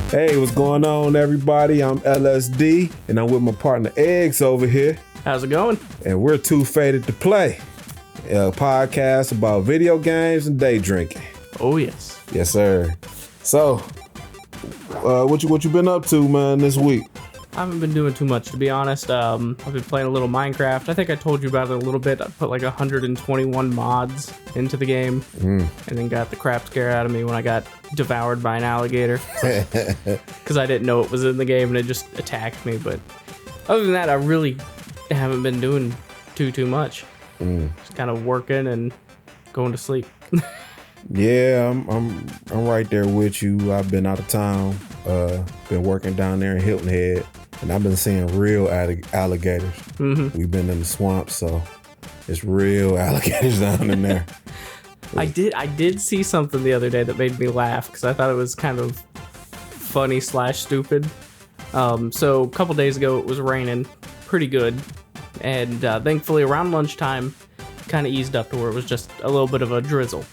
Hey, what's going on, everybody? I'm Lsd, and I'm with my partner Eggs over here. How's it going? And we're Too Faded to Play, a podcast about video games and day drinking. Oh, yes. Yes, sir. So, what you been up to, man, this week? I haven't been doing too much, to be honest. I've been playing a little Minecraft. I think I told you about it a little bit. I put like 121 mods into the game, and then got the crap scare out of me when I got devoured by an alligator. Because I didn't know it was in the game, and it just attacked me. But other than that, I really haven't been doing too much. Just kind of working and going to sleep. Yeah, I'm right there with you. I've been out of town, been working down there in Hilton Head, and I've been seeing real alligators. We've been in the swamp, so it's real alligators down in there. I did see something the other day that made me laugh because I thought it was kind of funny / stupid. So a couple days ago it was raining pretty good, and thankfully around lunchtime kind of eased up to where it was just a little bit of a drizzle.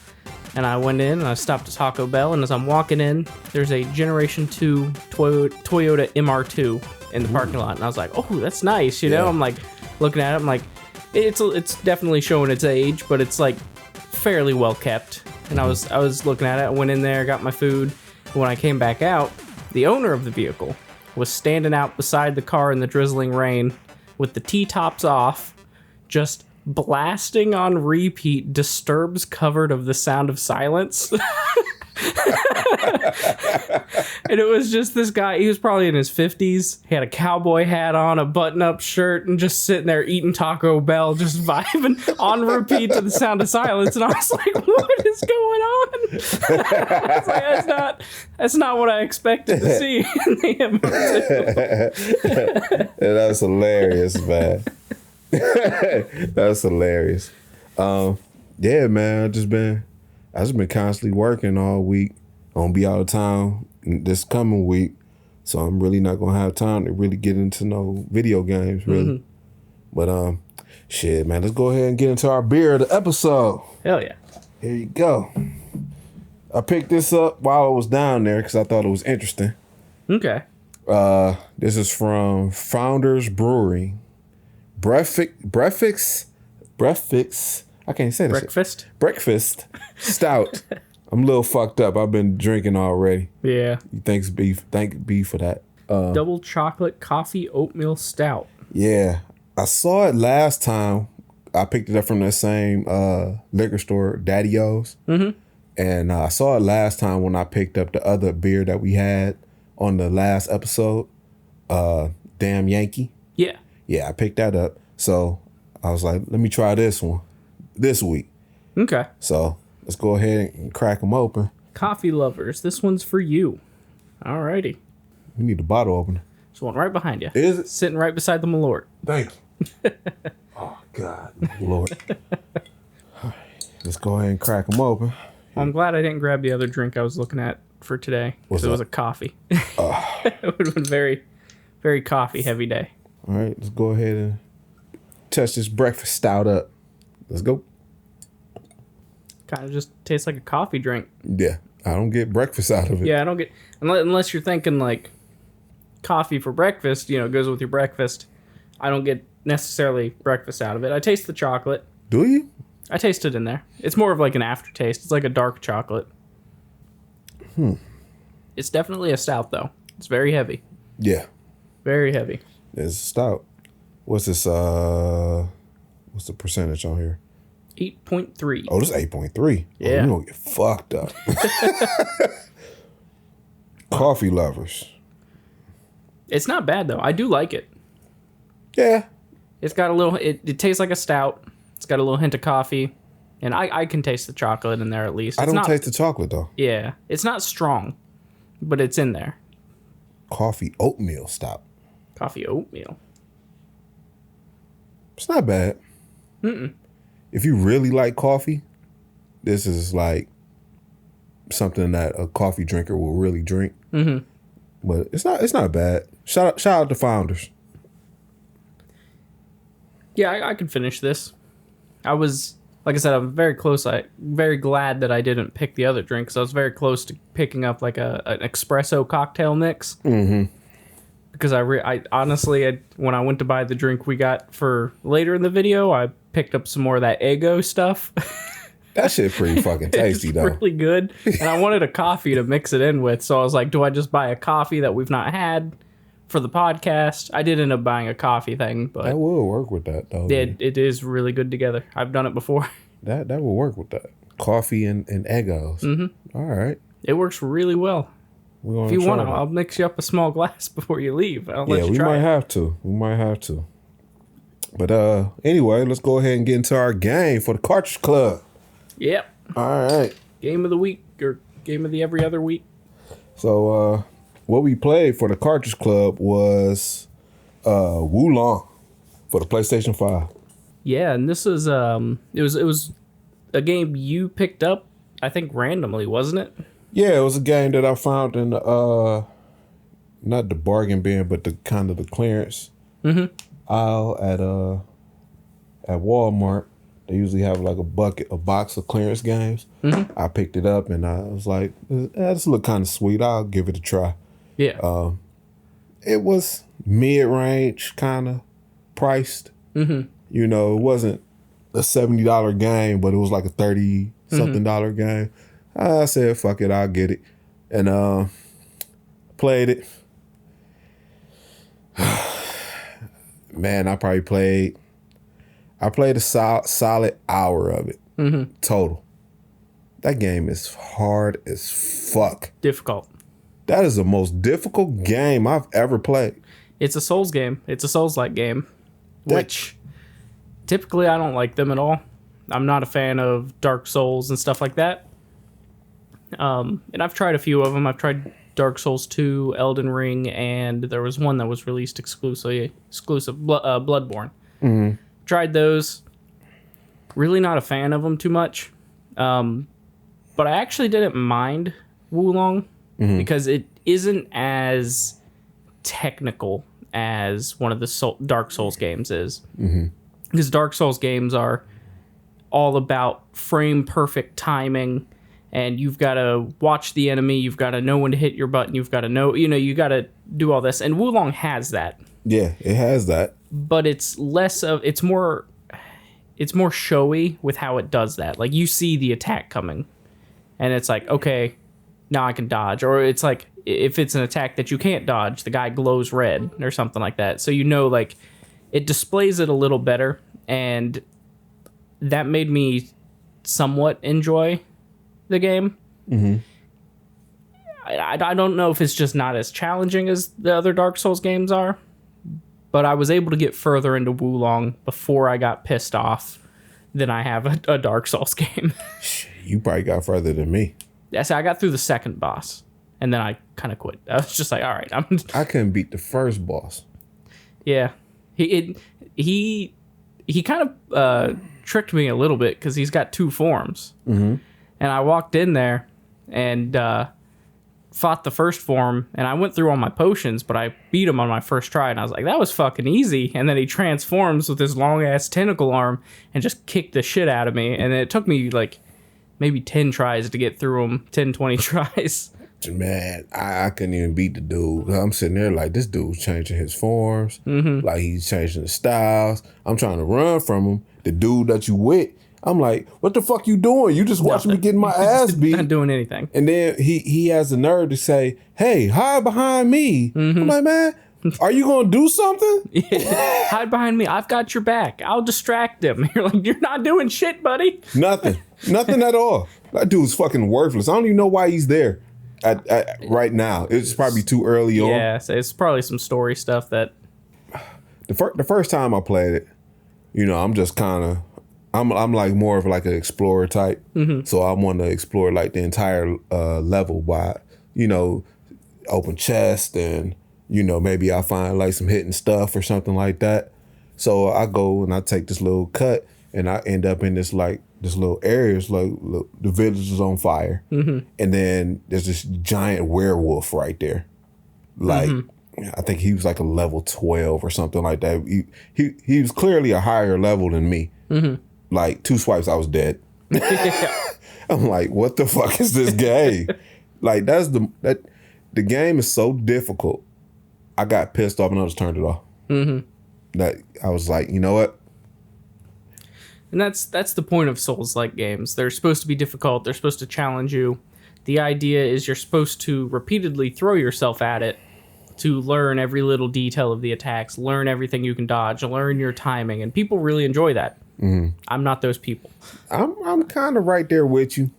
And I went in and I stopped at Taco Bell, and as I'm walking in, there's a Generation 2 Toyota MR2 in the parking lot, and I was like, oh, that's nice, you know? Yeah. I'm like looking at it, I'm like, it's definitely showing its age, but it's like fairly well kept. And I was looking at it, I went in there, got my food, and when I came back out, the owner of the vehicle was standing out beside the car in the drizzling rain with the T-tops off, just blasting on repeat Disturbed's Covered of the Sound of Silence. And it was just this guy, he was probably in his 50s, he had a cowboy hat on, a button-up shirt, and just sitting there eating Taco Bell, just vibing on repeat to the Sound of Silence. And I was like, what is going on? I was like, that's not what I expected to see in the MR2. That's hilarious, man. That's hilarious. Yeah, man. I just been constantly working all week. I'm gonna be out of town this coming week, so I'm really not gonna have time to really get into no video games, really. But shit, man. Let's go ahead and get into our beer of the episode. Hell yeah. Here you go. I picked this up while I was down there because I thought it was interesting. Okay. This is from Founders Brewery. Breakfast. I can't say this. Breakfast stout. I'm a little fucked up. I've been drinking already. Yeah. Thank beef for that. Double chocolate coffee oatmeal stout. Yeah, I saw it last time. I picked it up from that same liquor store, Daddy O's. And I saw it last time when I picked up the other beer that we had on the last episode. Damn Yankee. Yeah. Yeah, I picked that up. So I was like, let me try this one this week. Okay. So let's go ahead and crack them open. Coffee lovers, this one's for you. Alrighty. We need the bottle opener. There's one right behind you. Is it? Sitting right beside the Malort. Thank you. Oh, God. Lord. All right. Let's go ahead and crack them open. Well, I'm glad I didn't grab the other drink I was looking at for today. Because it was a coffee. It would have been very, very coffee heavy day. All right. Let's go ahead and touch this breakfast stout up. Let's go. Kind of just tastes like a coffee drink. Yeah. I don't get breakfast out of it. Yeah, I don't get... Unless you're thinking like coffee for breakfast, you know, goes with your breakfast. I don't get necessarily breakfast out of it. I taste the chocolate. Do you? I taste it in there. It's more of like an aftertaste. It's like a dark chocolate. It's definitely a stout, though. It's very heavy. Yeah. Very heavy. It's stout. What's this? What's the percentage on here? 8.3. Oh, this is 8.3. Yeah. Oh, you don't get fucked up. Coffee lovers. It's not bad, though. I do like it. Yeah. It's got a little... It tastes like a stout. It's got a little hint of coffee. And I can taste the chocolate in there at least. I don't taste the chocolate, though. Yeah. It's not strong, but it's in there. Coffee oatmeal stout. Coffee oatmeal. It's not bad. If you really like coffee, this is like something that a coffee drinker will really drink. But it's not bad. Shout out to Founders. Yeah, I could finish this. I was like I said, I'm very close. Very glad that I didn't pick the other drink because I was very close to picking up like an espresso cocktail mix. Mm-hmm. Because I honestly, when I went to buy the drink we got for later in the video, I picked up some more of that Eggo stuff. That shit pretty fucking tasty, though. Really good. And I wanted a coffee to mix it in with, so I was like, do I just buy a coffee that we've not had for the podcast? I did end up buying a coffee thing, but that will work with that, though. It is really good together. I've done it before. That will work with that. Coffee and Eggos. Mm-hmm. All right. It works really well. If you want, I'll mix you up a small glass before you leave. I'll let you try we might it. have to. We might have to. But anyway, let's go ahead and get into our game for the Cartridge Club. Yep. All right. Game of the week or game of the every other week. So what we played for the Cartridge Club was Wulong for the PlayStation 5. Yeah, and this is it was a game you picked up, I think randomly, wasn't it? Yeah, it was a game that I found in the not the bargain bin, but the kind of the clearance aisle at Walmart. They usually have like a box of clearance games. Mm-hmm. I picked it up and I was like, this look kind of sweet. I'll give it a try. Yeah. It was mid-range kind of priced. Mm-hmm. You know, it wasn't a $70 game, but it was like a $30-something game. I said, fuck it, I'll get it. And played it. Man, I played a solid hour of it. Mm-hmm. Total. That game is hard as fuck. Difficult. That is the most difficult game I've ever played. It's a Souls game. It's a Souls-like game, which typically I don't like them at all. I'm not a fan of Dark Souls and stuff like that. And I've tried a few of them. I've tried Dark Souls 2, Elden Ring, and there was one that was released exclusive, Bloodborne. Mm-hmm. Tried those. Really not a fan of them too much. But I actually didn't mind Wulong because it isn't as technical as one of the Dark Souls games is. Mm-hmm. Because Dark Souls games are all about frame perfect timing, and you've got to watch the enemy, you've got to know when to hit your button, you've got to know, you got to do all this. And Wulong has that. Yeah, it has that. But it's more showy with how it does that. Like, you see the attack coming, and it's like, okay, now I can dodge. Or it's like, if it's an attack that you can't dodge, the guy glows red or something like that. So like, it displays it a little better, and that made me somewhat enjoy the game. Mm-hmm. I don't know if it's just not as challenging as the other Dark Souls games are, but I was able to get further into Wulong before I got pissed off than I have a Dark Souls game. You probably got further than me. Yeah, so I got through the second boss, and then I kind of quit. I was just like, all right. I couldn't beat the first boss. Yeah. He kind of tricked me a little bit because he's got two forms. Mm-hmm. And I walked in there and fought the first form, and I went through all my potions, but I beat him on my first try, and I was like, that was fucking easy. And then he transforms with his long-ass tentacle arm and just kicked the shit out of me. And it took me, like, maybe 10 tries to get through him, 10, 20 tries. Man, I couldn't even beat the dude. I'm sitting there like, this dude's changing his forms. Mm-hmm. Like, he's changing the styles. I'm trying to run from him. The dude that you with, I'm like, what the fuck you doing? You just watching me getting my ass beat. Not doing anything. And then he has the nerve to say, hey, hide behind me. Mm-hmm. I'm like, man, are you going to do something? Yeah. Hide behind me. I've got your back. I'll distract him. You're like, you're not doing shit, buddy. Nothing at all. That dude's fucking worthless. I don't even know why he's there at right now. It's probably too early on. Yeah, so it's probably some story stuff that... The first time I played it, I'm just kind of... I'm like more of like an explorer type. Mm-hmm. So I want to explore like the entire level by, open chest and, maybe I'll find like some hidden stuff or something like that. So I go and I take this little cut and I end up in this little area. It's like the village is on fire. Mm-hmm. And then there's this giant werewolf right there. Like, I think he was like a level 12 or something like that. He was clearly a higher level than me. Mm-hmm. like 2 swipes, I was dead. I'm like, what the fuck is this game? Like the game is so difficult. I got pissed off and I just turned it off. That I was like, you know what? And that's the point of Souls-like games. They're supposed to be difficult. They're supposed to challenge you. The idea is you're supposed to repeatedly throw yourself at it to learn every little detail of the attacks, learn everything you can dodge, learn your timing, and people really enjoy that. I'm not those people. I'm kind of right there with you.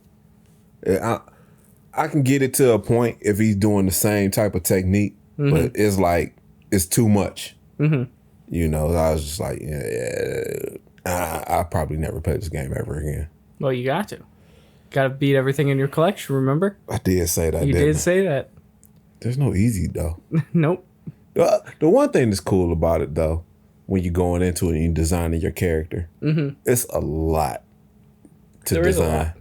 I can get it to a point if he's doing the same type of technique, but it's like it's too much. You know, I was just like, I'll probably never play this game ever again. Well, you got to. Got to beat everything in your collection, remember? I did say that, You did say that. There's no easy, though. Nope. The one thing that's cool about it, though, when you're going into it and you're designing your character, it's a lot to design.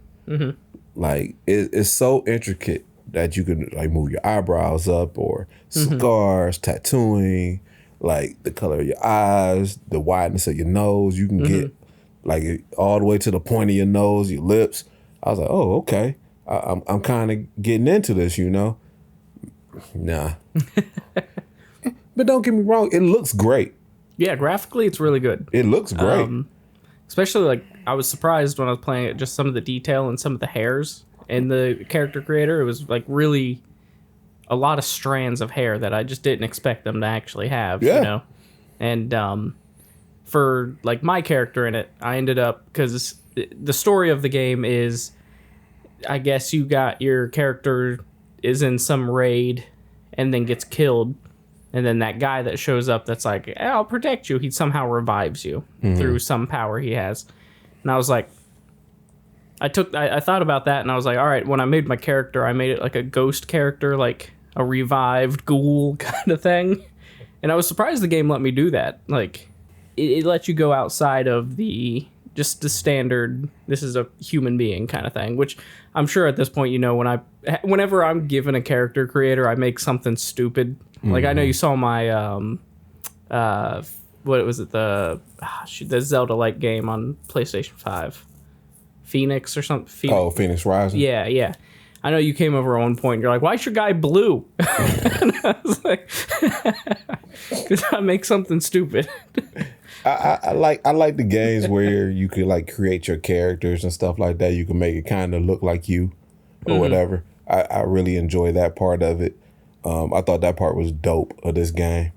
Like, it's so intricate that you can, like, move your eyebrows up or scars, tattooing, like the color of your eyes, the wideness of your nose. You can get like all the way to the point of your nose, your lips. I was like, oh, okay. I'm kind of getting into this, you know? Nah. But don't get me wrong, it looks great. Yeah, graphically, it's really good. It looks great. Especially, like, I was surprised when I was playing it, just some of the detail and some of the hairs in the character creator. It was, like, really a lot of strands of hair that I just didn't expect them to actually have, you know? And for, like, my character in it, I ended up, because the story of the game is, I guess you got your character is in some raid and then gets killed. And then that guy that shows up that's like, I'll protect you, he somehow revives you through some power he has. And I was like, I thought about that and I was like, all right, when I made my character, I made it like a ghost character, like a revived ghoul kind of thing. And I was surprised the game let me do that. Like, it lets you go outside of just the standard, this is a human being kind of thing, which I'm sure at this point, you know, whenever I'm given a character creator, I make something stupid. Like, I know you saw my, what was it, the Zelda-like game on PlayStation 5. Phoenix or something. Phoenix Rising? Yeah. I know you came over at one point and you're like, why is your guy blue? And I was like, because I make something stupid. I like the games where you could like create your characters and stuff like that. You can make it kind of look like you or whatever. I really enjoy that part of it. I thought that part was dope of this game.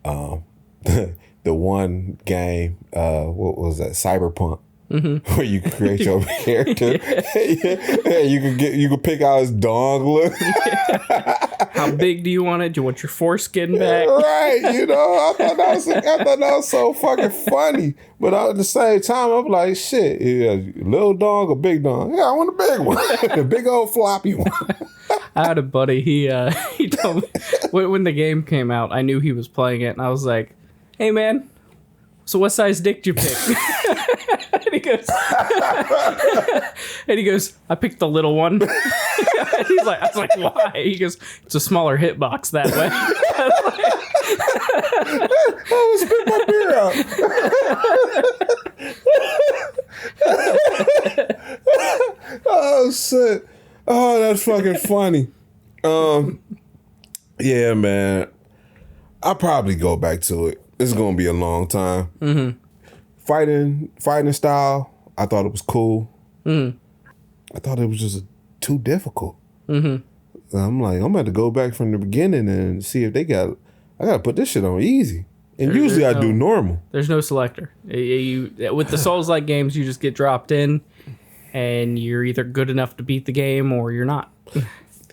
The one game, what was that? Cyberpunk. Where you can create your character. You can pick out his dong look. How big do you want it? Do you want your foreskin back? Right, you know, I thought that was so fucking funny. But at the same time, I'm like, shit, little dong or big dong? Yeah, I want the big one, the big old floppy one. I had a buddy. He told me when the game came out, I knew he was playing it, and I was like, "Hey, man, so what size dick did you pick?" and he goes, I picked the little one. I was like, why? He goes, it's a smaller hitbox that way. I was spit my beer out. Oh shit. Oh, that's fucking funny. Yeah, man. I'll probably go back to it. It's gonna be a long time. Fighting style, I thought it was cool. I thought it was just too difficult. I'm like, I'm about to go back from the beginning and see if I gotta put this shit on easy. And usually I do normal. There's no selector. With the Souls-like games, you just get dropped in and you're either good enough to beat the game or you're not.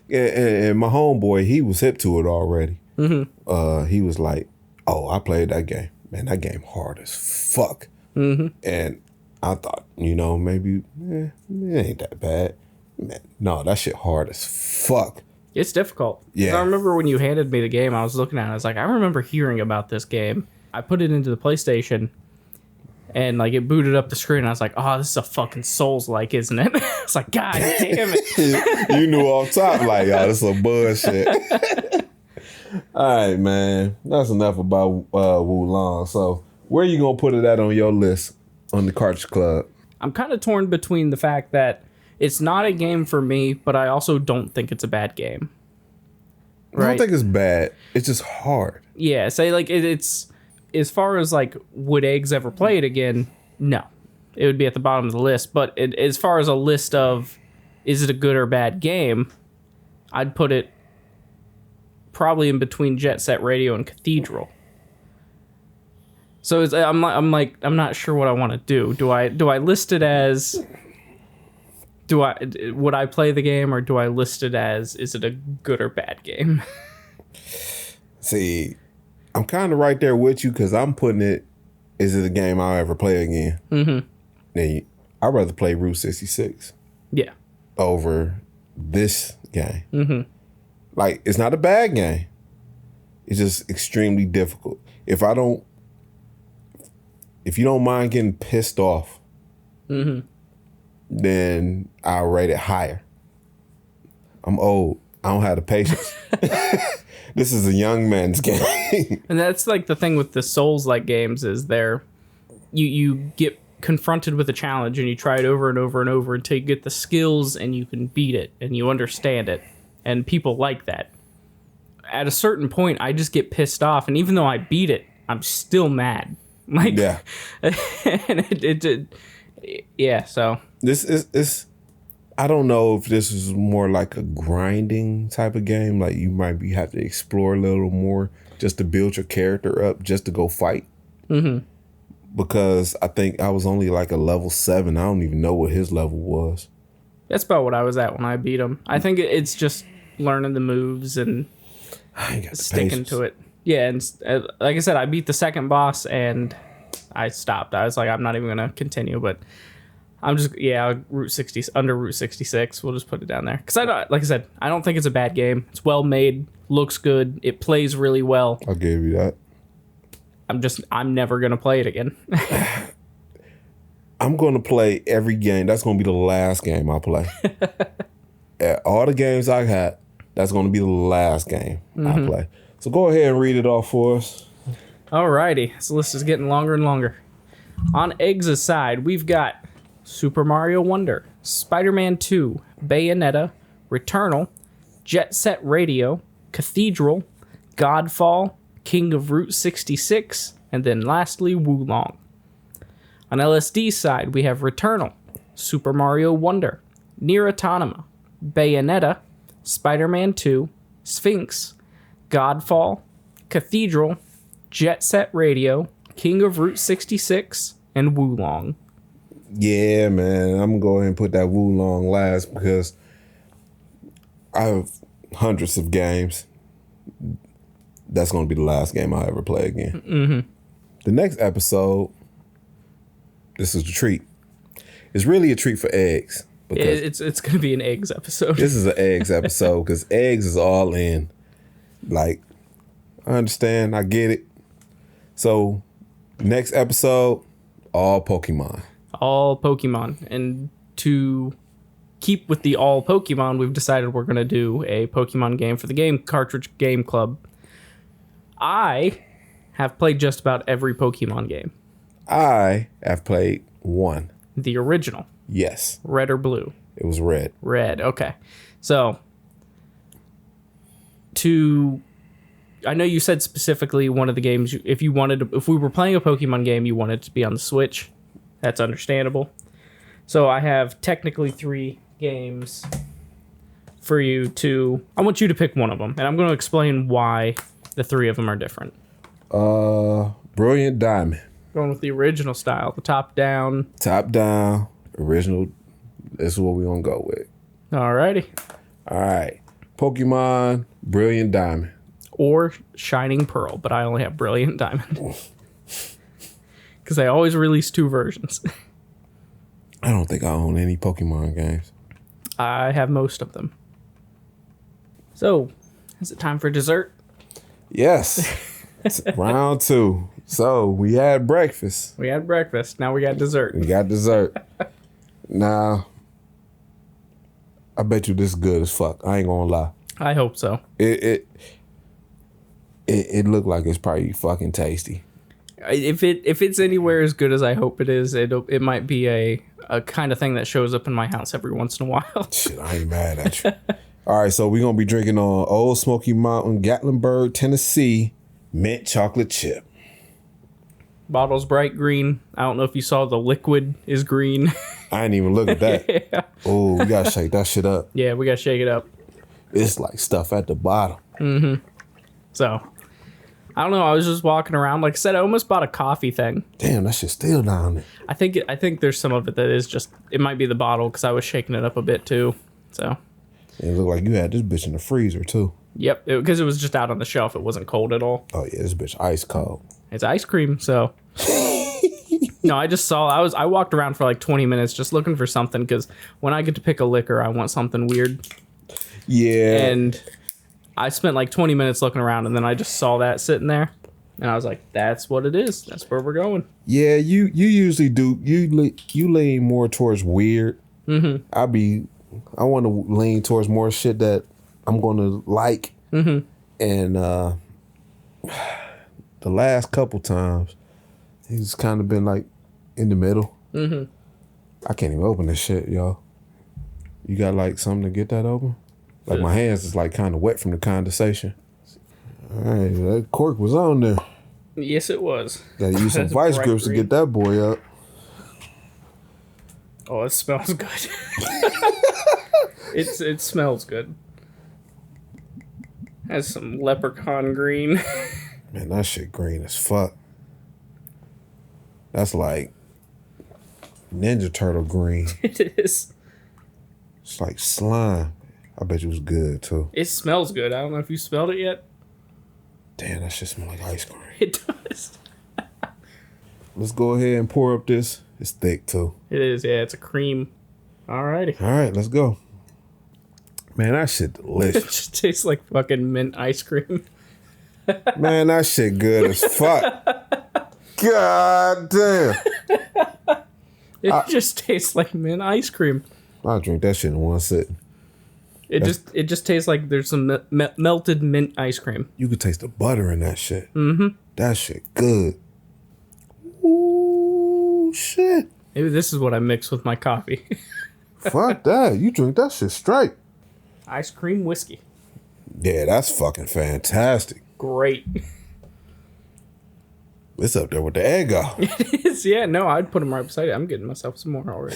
And my homeboy, he was hip to it already. He was like, oh, I played that game. Man, that game hard as fuck. And I thought, you know, maybe it ain't that bad. Man, no, that shit hard as fuck. It's difficult. Yeah. I remember when you handed me the game, I was looking at it. I was like, I remember hearing about this game. I put it into the PlayStation, and like it booted up the screen. And I was like, oh, this is a fucking Souls-like, isn't it? It's like, God damn it. You knew off top, like, oh, this is some bullshit. All right, man. That's enough about Wulong. So, where you gonna put it at on your list? on the Cartridge Club. I'm kind of torn between the fact that it's not a game for me, but I also don't think it's a bad game. Right? I don't think it's bad. It's just hard. Yeah, say like it's as far as like would Eggs ever play it again? No, it would be at the bottom of the list. But as far as a list of is it a good or bad game, I'd put it probably in between Jet Set Radio and Cathedral. So I'm not sure what I want to do. Do I list it as would I play the game, or do I list it as is it a good or bad game? See, I'm kind of right there with you because I'm putting it, is it a game I'll ever play again? Mm-hmm. Then I'd rather play Route 66. Yeah. Over this game. Mm-hmm. Like, it's not a bad game. It's just extremely difficult. If you don't mind getting pissed off, mm-hmm. then I'll rate it higher. I'm old. I don't have the patience. This is a young man's game. And that's like the thing with the Souls-like games is you get confronted with a challenge and you try it over and over and over until you get the skills and you can beat it and you understand it. And people like that. At a certain point, I just get pissed off. And even though I beat it, I'm still mad. Like, yeah. And yeah, so. This is, I don't know if this is more like a grinding type of game. Like you might have to explore a little more just to build your character up, just to go fight. Mm-hmm. Because I think I was only like a level 7. I don't even know what his level was. That's about what I was at when I beat him. I think it's just learning the moves and sticking to it. Yeah, and like I said, I beat the second boss and I stopped. I was like, I'm not even going to continue, but I'm just, Route 60, under Route 66. We'll just put it down there. Because like I said, I don't think it's a bad game. It's well made, looks good, it plays really well. I'll give you that. I'm never going to play it again. I'm going to play every game. That's going to be the last game I play. All the games I had, that's going to be the last game I play. So go ahead and read it off for us. Alrighty. This list is getting longer and longer. On Eggs' side, we've got Super Mario Wonder, Spider-Man 2, Bayonetta, Returnal, Jet Set Radio, Cathedral, Godfall, King of Route 66, and then lastly, Wulong. On LSD's side, we have Returnal, Super Mario Wonder, Nier Automata, Bayonetta, Spider-Man 2, Sphinx, Godfall, Cathedral, Jet Set Radio, King of Route 66, and Wulong. Yeah, man. I'm going to go ahead and put that Wulong last because I have hundreds of games. That's going to be the last game I'll ever play again. Mm-hmm. The next episode, this is a treat. It's really a treat for Eggs. It's going to be an Eggs episode. This is an Eggs episode because Eggs is all in. Like, I understand. I get it. So, next episode, all Pokemon. All Pokemon. And to keep with the all Pokemon, we've decided we're going to do a Pokemon game for the Game Cartridge Game Club. I have played just about every Pokemon game. I have played one. The original. Yes. Red or blue? It was red. Red, okay. So, I know you said specifically one of the games, if we were playing a Pokemon game, you wanted it to be on the Switch. That's understandable. So I have technically 3 games for you I want you to pick one of them, and I'm going to explain why the 3 of them are different. Brilliant Diamond. Going with the original style, the top down. Top down, original. This is what we're going to go with. Alrighty. All right. Pokemon Brilliant Diamond. Or Shining Pearl, but I only have Brilliant Diamond. Because they always release 2 versions. I don't think I own any Pokemon games. I have most of them. So, is it time for dessert? Yes. It's round 2. So, we had breakfast. Now we got dessert. Now, I bet you this is good as fuck. I ain't gonna lie. I hope so. It looked like it's probably fucking tasty. If it's anywhere as good as I hope it is, it might be a kind of thing that shows up in my house every once in a while. Shit, I ain't mad at you. All right, so we're going to be drinking on Old Smoky Mountain, Gatlinburg, Tennessee, mint chocolate chip. Bottle's bright green. I don't know if you saw the liquid is green. I ain't even look at that. Yeah. Oh, we got to shake that shit up. Yeah, we got to shake it up. It's like stuff at the bottom. Mm-hmm. So, I don't know. I was just walking around. Like I said, I almost bought a coffee thing. Damn, that shit's still down there. I think there's some of it that is just, it might be the bottle because I was shaking it up a bit too. So. It looked like you had this bitch in the freezer too. Yep, because it was just out on the shelf. It wasn't cold at all. Oh yeah, this bitch ice cold. It's ice cream, so. No, I just saw. I walked around for like 20 minutes just looking for something because when I get to pick a liquor, I want something weird. Yeah. And I spent like 20 minutes looking around, and then I just saw that sitting there, and I was like, "That's what it is. That's where we're going." Yeah, you usually do. You lean more towards weird. Mm-hmm. I want to lean towards more shit that I'm going to like. Mm-hmm. And the last couple times, he's kind of been like in the middle. Mm-hmm. I can't even open this shit, y'all. You got like something to get that open? Like my hands is like kind of wet from the condensation. All right, that cork was on there. Yes, it was. Got to use some vice grips to get that boy up. Oh, it smells good. It smells good. Has some leprechaun green. Man, that shit green as fuck. That's like Ninja Turtle green. It is. It's like slime. I bet you it was good too. It smells good. I don't know if you smelled it yet. Damn, that shit smell like ice cream. It does. Let's go ahead and pour up this. It's thick too. It is, yeah. It's a cream. Alrighty. All right, let's go. Man, that shit It delicious. just tastes like fucking mint ice cream. Man, that shit good as fuck. God damn. It just tastes like mint ice cream. I'll drink that shit in one sit. It just tastes like there's some melted mint ice cream. You could taste the butter in that shit. Mm-hmm. That shit good. Ooh, shit. Maybe this is what I mix with my coffee. Fuck that. You drink that shit straight. Ice cream whiskey. Yeah, that's fucking fantastic. Great. It's up there with the Eggo. It is, yeah. No, I'd put them right beside it. I'm getting myself some more already.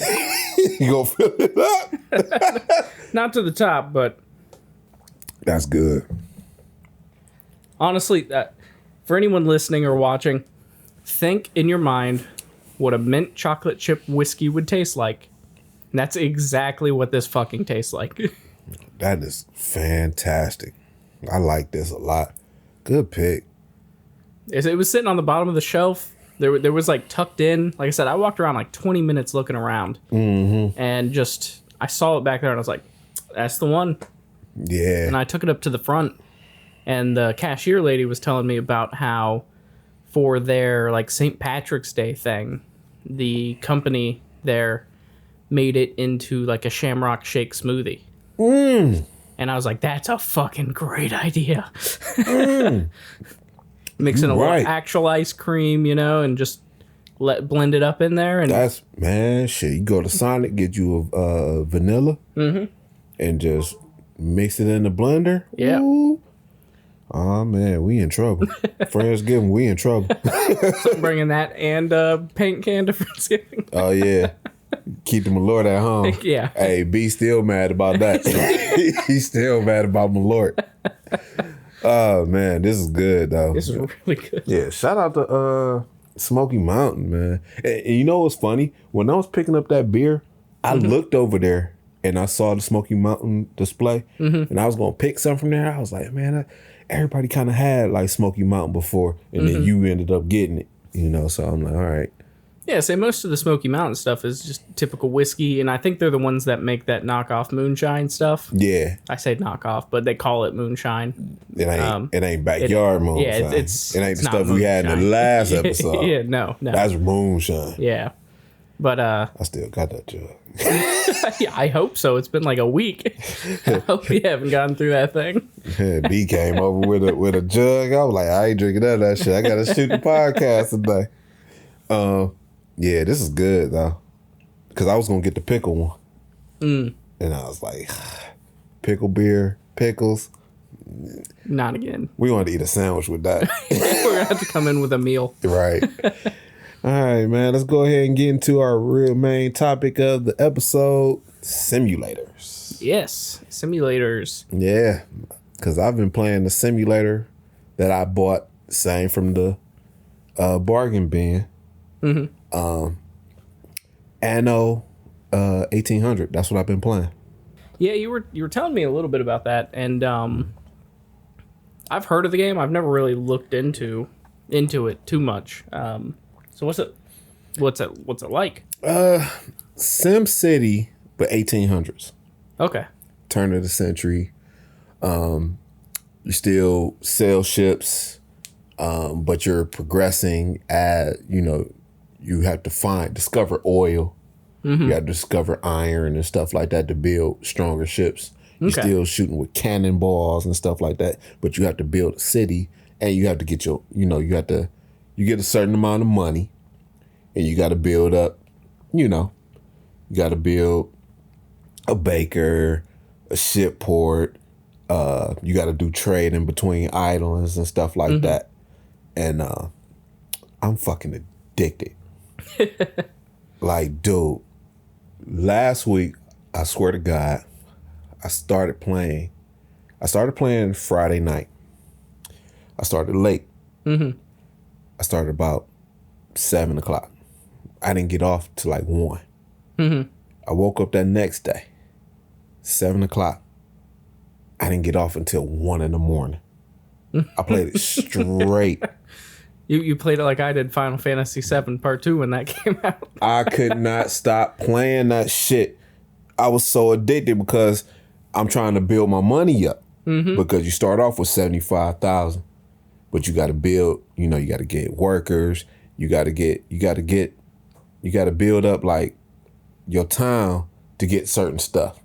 You gonna fill it up? Not to the top, but That's good. honestly, for anyone listening or watching, think in your mind what a mint chocolate chip whiskey would taste like. And that's exactly what this fucking tastes like. That is fantastic. I like this a lot. Good pick. It was sitting on the bottom of the shelf. There was like tucked in. Like I said, I walked around like 20 minutes looking around. Mm-hmm. And just, I saw it back there and I was like, that's the one. Yeah. And I took it up to the front. And the cashier lady was telling me about how for their like St. Patrick's Day thing, the company there made it into like a shamrock shake smoothie. Mm. And I was like, that's a fucking great idea. Mm. Mixing a Right. little actual ice cream, and just blend it up in there. And That's, man, shit. You go to Sonic, get you a vanilla, and just mix it in the blender. Yeah. Ooh. Oh, man, we in trouble. Friendsgiving, we in trouble. so I'm bringing that and paint can to Friendsgiving. Oh, yeah. Keep the Malort at home. Yeah. Hey, B still mad about that. He's still mad about Malort. Oh, man, this is good, though. This is really good. Yeah, shout out to Smoky Mountain, man. And you know what's funny? When I was picking up that beer, I looked over there and I saw the Smoky Mountain display, and I was gonna pick some from there. I was like, man, everybody kind of had like Smoky Mountain before, and then you ended up getting it, So I'm like, all right. Yeah, say most of the Smoky Mountain stuff is just typical whiskey, and I think they're the ones that make that knockoff moonshine stuff. Yeah, I say knockoff, but they call it moonshine. it ain't backyard moonshine. Yeah, it ain't the not stuff we had in the moonshine. last episode. Yeah, no. That's moonshine. Yeah. But I still got that jug. yeah, I hope so. It's been like a week. I hope you haven't gotten through that thing. Yeah, B came over with a jug. I was like, I ain't drinking that shit. I gotta shoot the podcast today. Yeah, this is good though, because I was gonna get the pickle one, and I was like, pickle beer, pickles. Not again. We wanted to eat a sandwich with that. We're gonna have to come in with a meal. Right. All right, man. Let's go ahead and get into our real main topic of the episode: simulators. Yes, simulators. Yeah, because I've been playing the simulator that I bought, same from the bargain bin. Anno 1800. That's what I've been playing. Yeah, you were telling me a little bit about that, and I've heard of the game. I've never really looked into it too much. So what's it like? Sim City, but 1800s. Okay. Turn of the century. You still sail ships, but you're progressing at, you have to discover oil. You have to discover iron and stuff like that to build stronger ships. You're still shooting with cannonballs and stuff like that, but you have to build a city, and you have to get you get a certain amount of money, and you got to build up, you got to build a baker, a ship port. You got to do trade in between islands and stuff like that. And I'm fucking addicted. Like, dude, last week, I swear to God, I started playing Friday night. I started late. I started about 7 o'clock. I didn't get off till like 1. I woke up that next day, 7 o'clock. I didn't get off until 1 in the morning. I played it straight. You played it like I did Final Fantasy VII Part 2 when that came out. I could not stop playing that shit. I was so addicted because I'm trying to build my money up. Because you start off with 75,000, but you got to build. You got to get workers. You got to build up like your town to get certain stuff.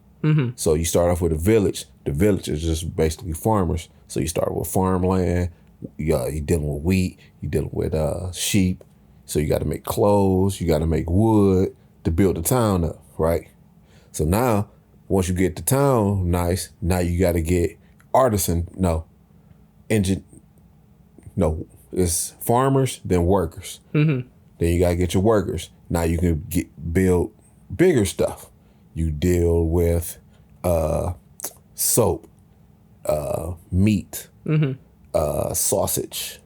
So you start off with a village. The village is just basically farmers. So you start with farmland. You're dealing with wheat. You're dealing with sheep. So you got to make clothes. You got to make wood to build the town up, right? So now, once you get the town nice, now you got to get it's farmers, then workers. Then you got to get your workers. Now you can build bigger stuff. You deal with soap, meat, sausage.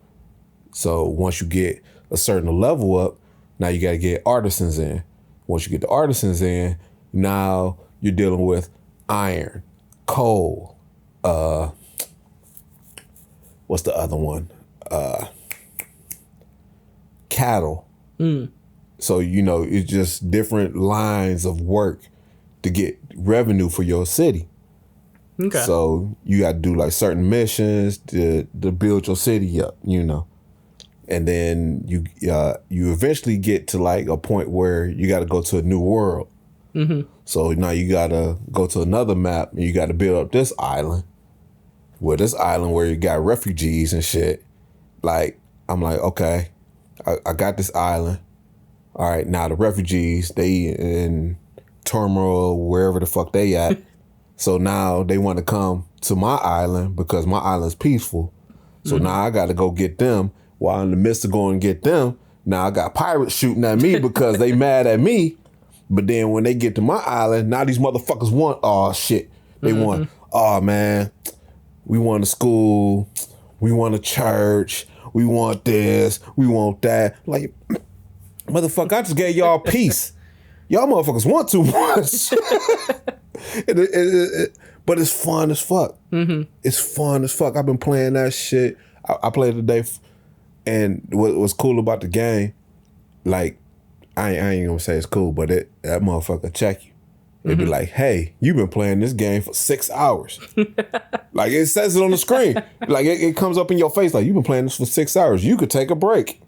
So once you get a certain level up, now you got to get artisans in. Once you get the artisans in, now you're dealing with iron, coal. What's the other one? Cattle. So, it's just different lines of work to get revenue for your city. Okay. So you got to do like certain missions to build your city up, and then you eventually get to like a point where you got to go to a new world. So now you got to go to another map and you got to build up this island. Where you got refugees and shit. Like, I'm like, okay, I got this island. All right, now the refugees, they in turmoil wherever the fuck they at. So now they want to come to my island because my island's peaceful. So now I got to go get them. While in the midst of going to get them, now I got pirates shooting at me because they mad at me. But then when they get to my island, now these motherfuckers want, oh shit, they want, oh man, we want a school, we want a church, we want this, we want that. Like, motherfucker, I just gave y'all peace. Y'all motherfuckers want too much. But it's fun as fuck. It's fun as fuck. I've been playing that shit. I played today, and what's cool about the game, like, I ain't gonna say it's cool, but that motherfucker check you. It'd be like, hey, you've been playing this game for 6 hours. Like, it says it on the screen. Like, it comes up in your face like, you've been playing this for 6 hours. You could take a break.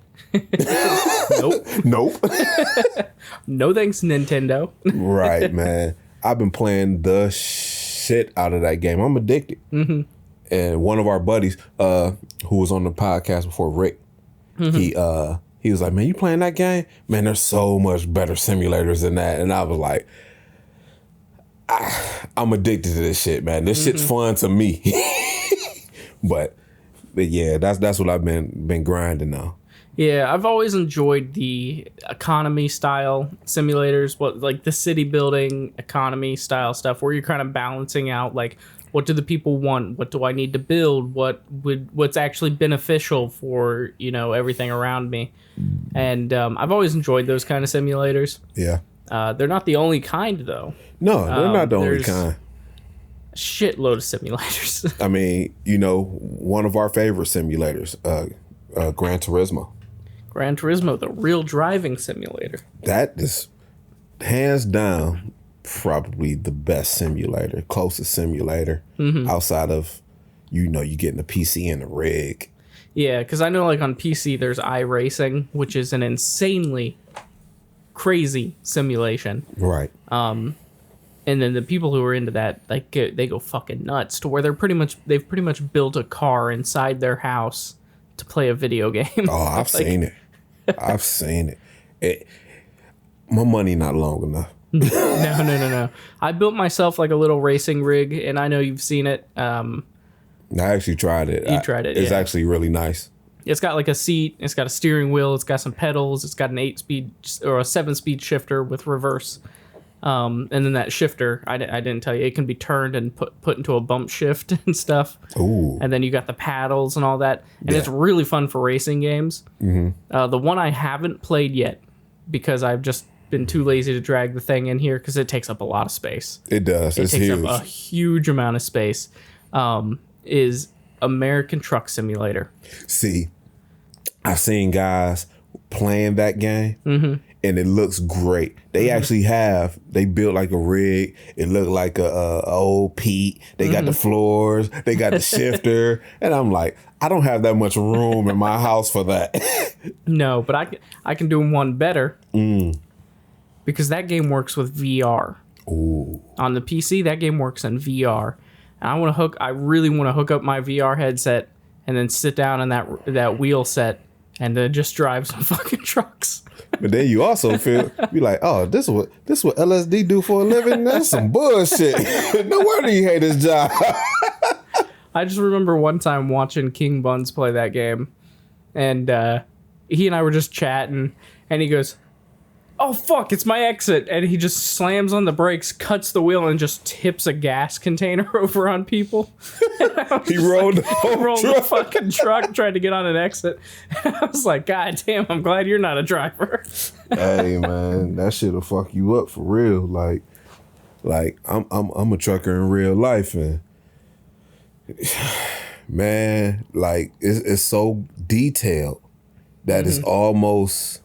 Nope. Nope. No thanks, Nintendo. Right, man. I've been playing the shit out of that game. I'm addicted. Mm-hmm. And one of our buddies, who was on the podcast before, Rick, he was like, man, you playing that game? Man, there's so much better simulators than that. And I was like, I'm addicted to this shit, man. This shit's fun to me. but yeah, that's what I've been grinding on. Yeah, I've always enjoyed the economy style simulators, like the city building economy style stuff, where you're kind of balancing out like, what do the people want? What do I need to build? What's actually beneficial for, everything around me? And I've always enjoyed those kind of simulators. Yeah. They're not the only kind, though. No, they're not the only kind. A shitload of simulators. I mean, one of our favorite simulators, Gran Turismo. Gran Turismo, the real driving simulator. That is hands down probably the best simulator, closest simulator outside of, you getting a PC and a rig. Yeah, because I know like on PC there's iRacing, which is an insanely crazy simulation. Right. And then the people who are into that, like they go fucking nuts to where they've pretty much built a car inside their house to play a video game. Oh, I've seen it. I've seen it. My money not long enough. No. I built myself like a little racing rig, and I know you've seen it. I actually tried it. You tried it. It's yeah. actually really nice. It's got like a seat. It's got a steering wheel. It's got some pedals. It's got an 8-speed or a 7-speed shifter with reverse. And then that shifter, I didn't tell you, it can be turned and put into a bump shift and stuff. Ooh. And then you got the paddles and all that. And it's really fun for racing games. Mm-hmm. The one I haven't played yet, because I've just been too lazy to drag the thing in here, because it takes up a lot of space. It does. It's takes huge. up a huge amount of space. Is American Truck Simulator. See, I've seen guys playing that game, and it looks great. They actually they built like a rig. It looked like a old Pete. They got the floors. They got the shifter. And I'm like, I don't have that much room in my house for that. No, but I can do one better. Because that game works with VR. Ooh. On the PC, that game works in VR. And I really want to hook up my VR headset and then sit down in that wheel set and then just drive some fucking trucks. But then you also be like, oh, this is what LSD do for a living? That's some bullshit. No wonder you hate his job. I just remember one time watching King Buns play that game, and he and I were just chatting, and he goes, oh fuck, it's my exit, and he just slams on the brakes, cuts the wheel, and just tips a gas container over on people. He rolled the fucking truck, tried to get on an exit. And I was like, God damn, I'm glad you're not a driver. Hey man, that shit'll fuck you up for real. Like I'm a trucker in real life, and man, like it's so detailed that it's almost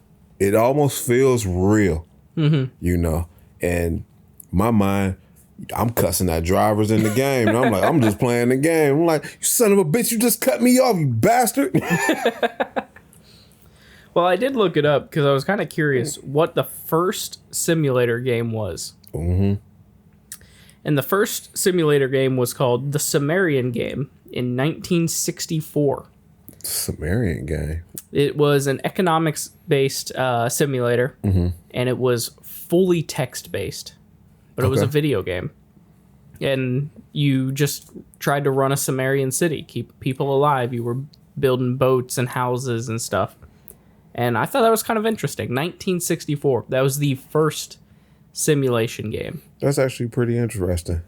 feels real, and my mind, I'm cussing at drivers in the game, and I'm like, I'm just playing the game. I'm like, you son of a bitch, you just cut me off, you bastard. Well, I did look it up because I was kind of curious what the first simulator game was. And the first simulator game was called The Sumerian Game in 1964. Sumerian game. It was an economics-based simulator, and it was fully text-based, but it was a video game. And you just tried to run a Sumerian city, keep people alive. You were building boats and houses and stuff. And I thought that was kind of interesting. 1964. That was the first simulation game. That's actually pretty interesting.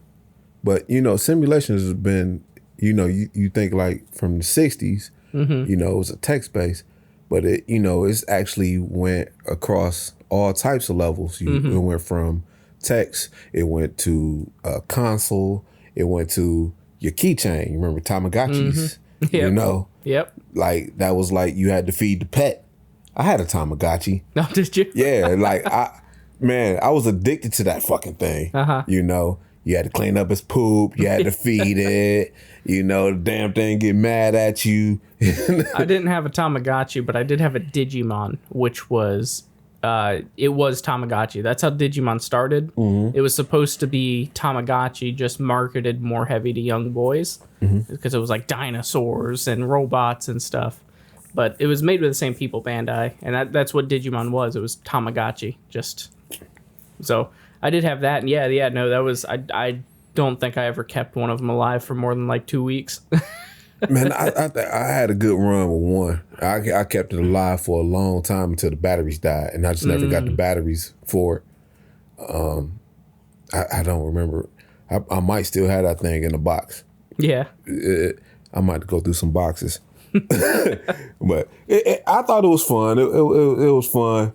But, simulations has been, you think like from the 60s, it was a text-based, but it's actually went across all types of levels. It went from text, it went to a console, it went to your keychain. You remember Tamagotchis? Yep. Yep. Like, that was like you had to feed the pet. I had a Tamagotchi. Oh, did you? Yeah, like I was addicted to that fucking thing. You had to clean up its poop. You had to feed it. You know, the damn thing get mad at you. I didn't have a Tamagotchi, but I did have a Digimon, which was it was Tamagotchi. That's how Digimon started. It was supposed to be Tamagotchi, just marketed more heavy to young boys because it was like dinosaurs and robots and stuff. But it was made with the same people, Bandai, and that's what Digimon was. It was Tamagotchi, just so I did have that, and no, that was I don't think I ever kept one of them alive for more than like 2 weeks. Man, I had a good run with one. I kept it alive for a long time until the batteries died, and I just never got the batteries for it. I don't remember. I might still have that thing in the box. Yeah. I might go through some boxes. But I thought it was fun. It was fun.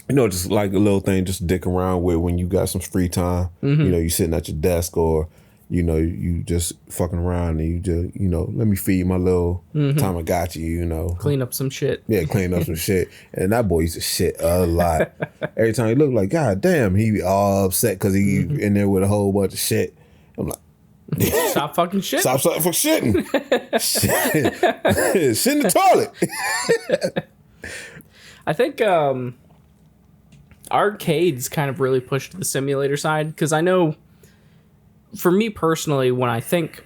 You know, just like a little thing just to dick around with when you got some free time. You know, you sitting at your desk or, you know, you just fucking around and you just, you know, let me feed my little Tamagotchi, you know. Clean up some shit. Yeah, clean up some shit. And that boy used to shit a lot. Every time he looked like, God damn, he be all upset because he in there with a whole bunch of shit. I'm like, Stop fucking shitting. Stop fucking shitting. Shit in the toilet. I think arcades kind of really pushed the simulator side, because I know for me personally, when I think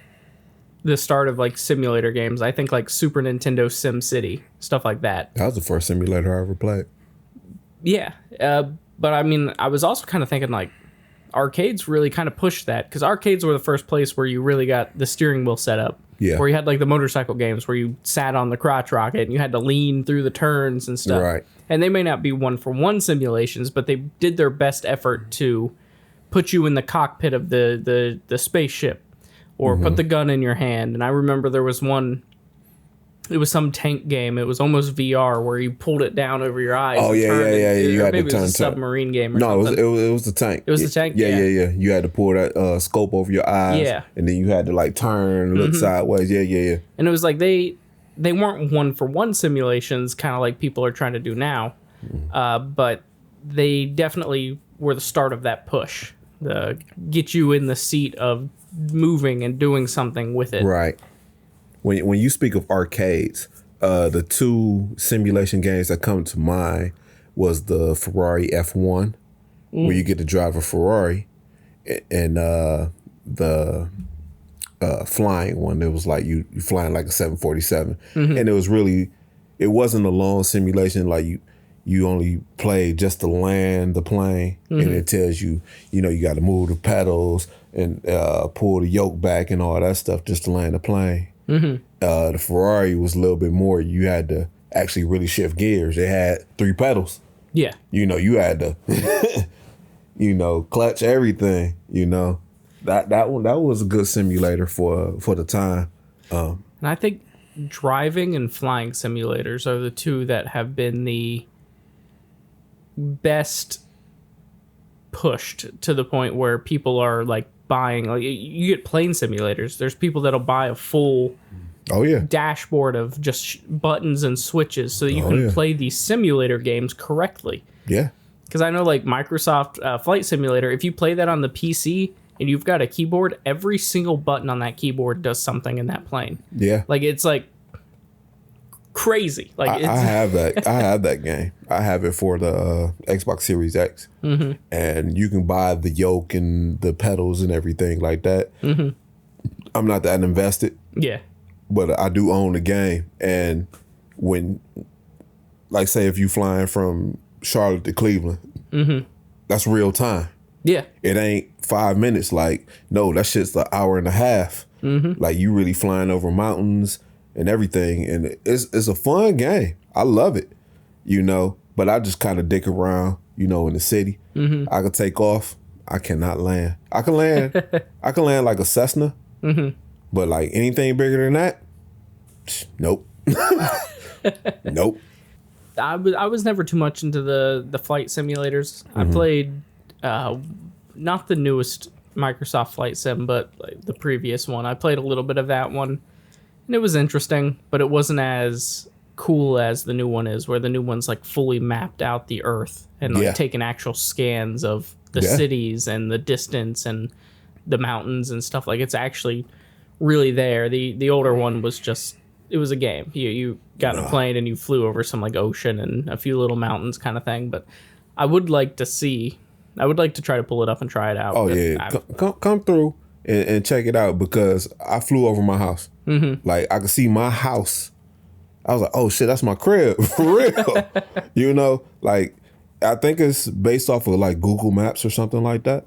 the start of like simulator games, I think like Super Nintendo Sim City, stuff like that. That was the first simulator I ever played. Yeah. But I mean, I was also kind of thinking like arcades really kind of pushed that, because arcades were the first place where you really got the steering wheel set up. Yeah. Where you had like the motorcycle games where you sat on the crotch rocket and you had to lean through the turns and stuff. Right. And they may not be one-for-one simulations, but they did their best effort to put you in the cockpit of the spaceship or put the gun in your hand. And I remember there was one, it was some tank game. It was almost VR where you pulled it down over your eyes. Oh, yeah. You had to maybe turn. it was a submarine game or no, something. it was the tank. It was the tank? Yeah. You had to pull that scope over your eyes. Yeah. And then you had to like turn, look sideways. Yeah. And it was like they weren't one-for-one simulations, kind of like people are trying to do now. But they definitely were the start of that push. The get you in the seat of moving and doing something with it. Right. When you speak of arcades, the two simulation games that come to mind was the Ferrari F1, where you get to drive a Ferrari, and the flying one. It was like you flying like a 747, and it wasn't a long simulation. Like you only play just to land the plane, and it tells you, you know, you got to move the pedals and pull the yoke back and all that stuff just to land the plane. The Ferrari was a little bit more. You had to actually really shift gears. It had 3 pedals. Yeah. You know, you had to, you know, clutch everything. You know, that was a good simulator for the time. And I think driving and flying simulators are the two that have been the best pushed to the point where people are like buying, like you get plane simulators. There's people that'll buy a full dashboard of just buttons and switches so that you can play these simulator games correctly. Yeah. Because I know like Microsoft Flight Simulator, if you play that on the PC and you've got a keyboard, every single button on that keyboard does something in that plane. Yeah. Like it's like crazy. Like I have that. I have that game. I have it for the Xbox Series X, and you can buy the yoke and the pedals and everything like that. I'm not that invested. Yeah. But I do own the game, and when, like, say if you flying from Charlotte to Cleveland, that's real time. Yeah. It ain't 5 minutes. Like, no, that shit's an hour and a half. Like, you really flying over mountains and everything, and it's a fun game. I love it, you know. But I just kind of dick around, you know, in the city. I could take off. I cannot land. I can land. I can land like a Cessna. But like anything bigger than that, nope. Nope. I was never too much into the flight simulators. I played not the newest Microsoft Flight Sim, but like the previous one. I played a little bit of that one, and it was interesting, but it wasn't as cool as the new one is, where the new one's like fully mapped out the Earth and like taking actual scans of the cities and the distance, and the mountains and stuff. Like, it's actually really there. The older one was just, it was a game. You got in a plane and you flew over some like ocean and a few little mountains kind of thing. But I would like to try to pull it up and try it out. Oh yeah, come through and check it out, because I flew over my house. Mm-hmm. Like, I could see my house. I was like, oh shit, that's my crib for real. You know, like, I think it's based off of like Google Maps or something like that.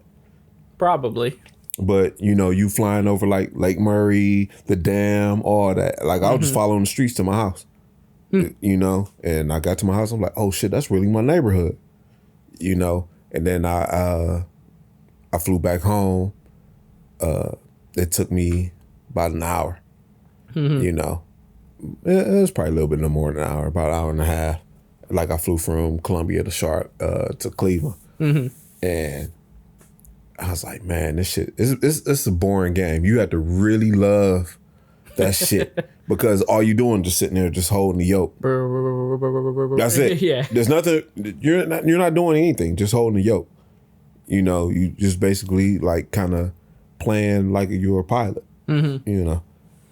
Probably. But, you know, you flying over like Lake Murray, the dam, all that. Like, I was just following the streets to my house, you know, and I got to my house. I'm like, oh shit, that's really my neighborhood, you know. And then I flew back home. It took me about an hour, you know. It was probably a little bit more than an hour, about an hour and a half. Like, I flew from Columbia to Cleveland. And I was like, man, this shit, it's a boring game. You have to really love that shit, because all you doing is just sitting there just holding the yoke. That's it. Yeah. There's nothing, you're not doing anything, just holding the yoke. You know, you just basically like kind of playing like you're a pilot, you know.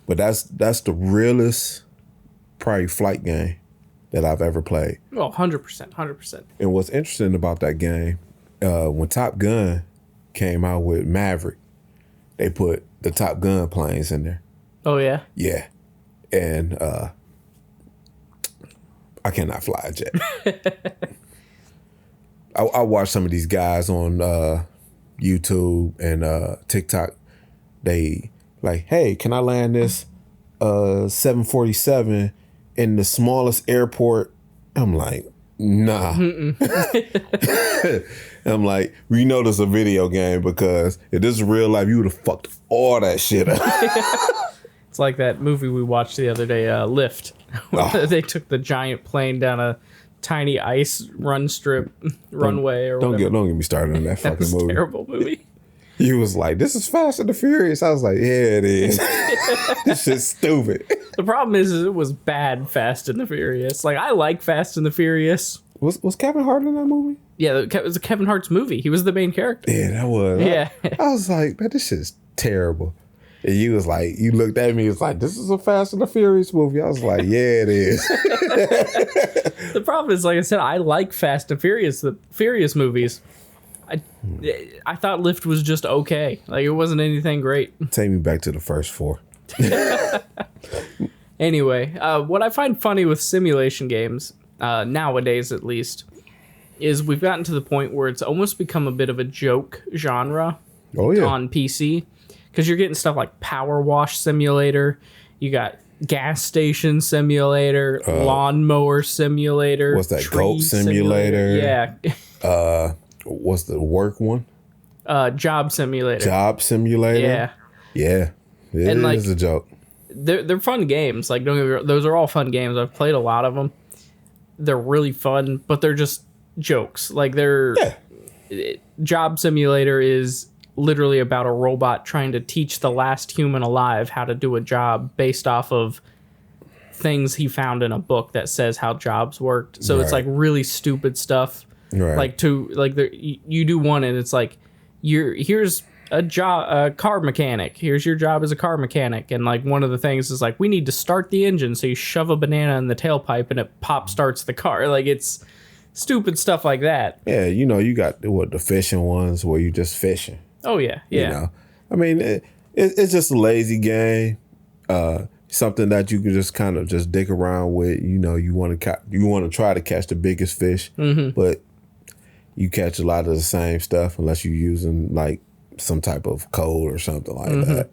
But that's the realest probably flight game that I've ever played. Oh, 100%. And what's interesting about that game, when Top Gun came out with Maverick, they put the Top Gun planes in there. Oh, yeah? Yeah. And I cannot fly a jet. I watch some of these guys on YouTube and TikTok. They like, hey, can I land this 747 in the smallest airport? I'm like, nah. I'm like, we know this is a video game, because if this is real life, you would have fucked all that shit up. It's like that movie we watched the other day, Lift. They took the giant plane down a tiny ice runway or whatever. Don't get me started on that fucking movie. Terrible movie. He was like, this is Fast and the Furious. I was like, yeah, it is. This shit's stupid. The problem is it was bad Fast and the Furious. Like, I like Fast and the Furious. Was Kevin Hart in that movie? Yeah, it was a Kevin Hart's movie. He was the main character. Yeah, that was. Yeah. I was like, man, this shit's terrible. And you was like, you looked at me, it was like, this is a Fast and the Furious movie. I was like, yeah, it is. The problem is, like I said, I like Fast and Furious, the Furious movies. I thought Lift was just okay. Like, it wasn't anything great. Take me back to the first 4. Anyway, what I find funny with simulation games, nowadays at least, is we've gotten to the point where it's almost become a bit of a joke genre on PC. Because you're getting stuff like Power Wash Simulator, you got Gas Station Simulator, Lawnmower Simulator. What's that, Goat Simulator? Yeah. What's the work one? Job Simulator. Job Simulator? Yeah. Yeah. It is a joke. They're fun games. Like, don't get me wrong, those are all fun games. I've played a lot of them. They're really fun, but they're just jokes. Like, Job Simulator is literally about a robot trying to teach the last human alive how to do a job based off of things he found in a book that says how jobs worked. So it's like really stupid stuff. Right. You do one and it's like, here's a car mechanic. Here's your job as a car mechanic. And like one of the things is like, we need to start the engine. So you shove a banana in the tailpipe and it pop starts the car. Like, it's stupid stuff like that. Yeah. You know, you got the fishing ones where you just fishing. Oh yeah. Yeah. You know, I mean, it's just a lazy game. Something that you can just kind of just dick around with. You know, you want to try to catch the biggest fish, but you catch a lot of the same stuff unless you're using like some type of code or something like that.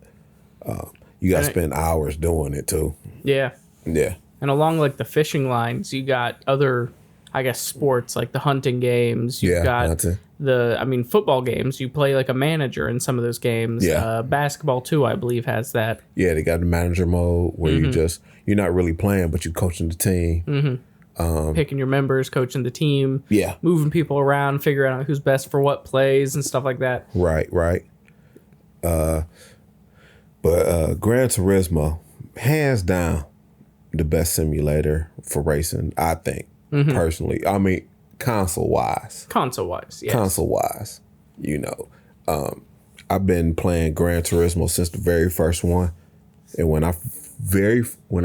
You got to spend hours doing it too. Yeah. Yeah. And along like the fishing lines, you got other, I guess, sports like the hunting games. You've got hunting. Football games. You play like a manager in some of those games. Yeah. Basketball too, I believe, has that. Yeah, they got the manager mode where you're not really playing, but you're coaching the team. Picking your members, coaching the team. Yeah. Moving people around, figuring out who's best for what plays and stuff like that. Right. But Gran Turismo, hands down, the best simulator for racing, I think, personally. I mean, console-wise, yes. Console-wise, you know. I've been playing Gran Turismo since the very first one. And when I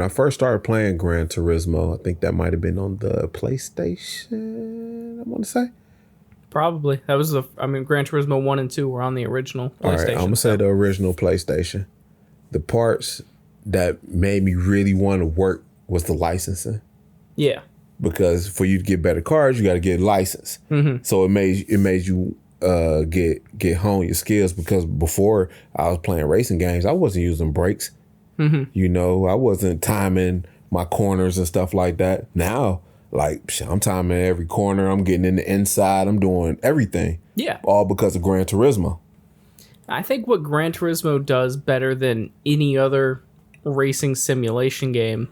first started playing Gran Turismo, I think that might have been on the PlayStation, I want to say. Probably. That was Gran Turismo 1 and 2 were on the original PlayStation. All right, I'm going to say the original PlayStation. The parts that made me really want to work was the licensing. Yeah. Because for you to get better cars, you got to get licensed. Mm-hmm. So it made you get hone your skills, because before I was playing racing games, I wasn't using brakes. Mm-hmm. You know, I wasn't timing my corners and stuff like that. Now, like, I'm timing every corner. I'm getting in the inside. I'm doing everything. Yeah. All because of Gran Turismo. I think what Gran Turismo does better than any other racing simulation game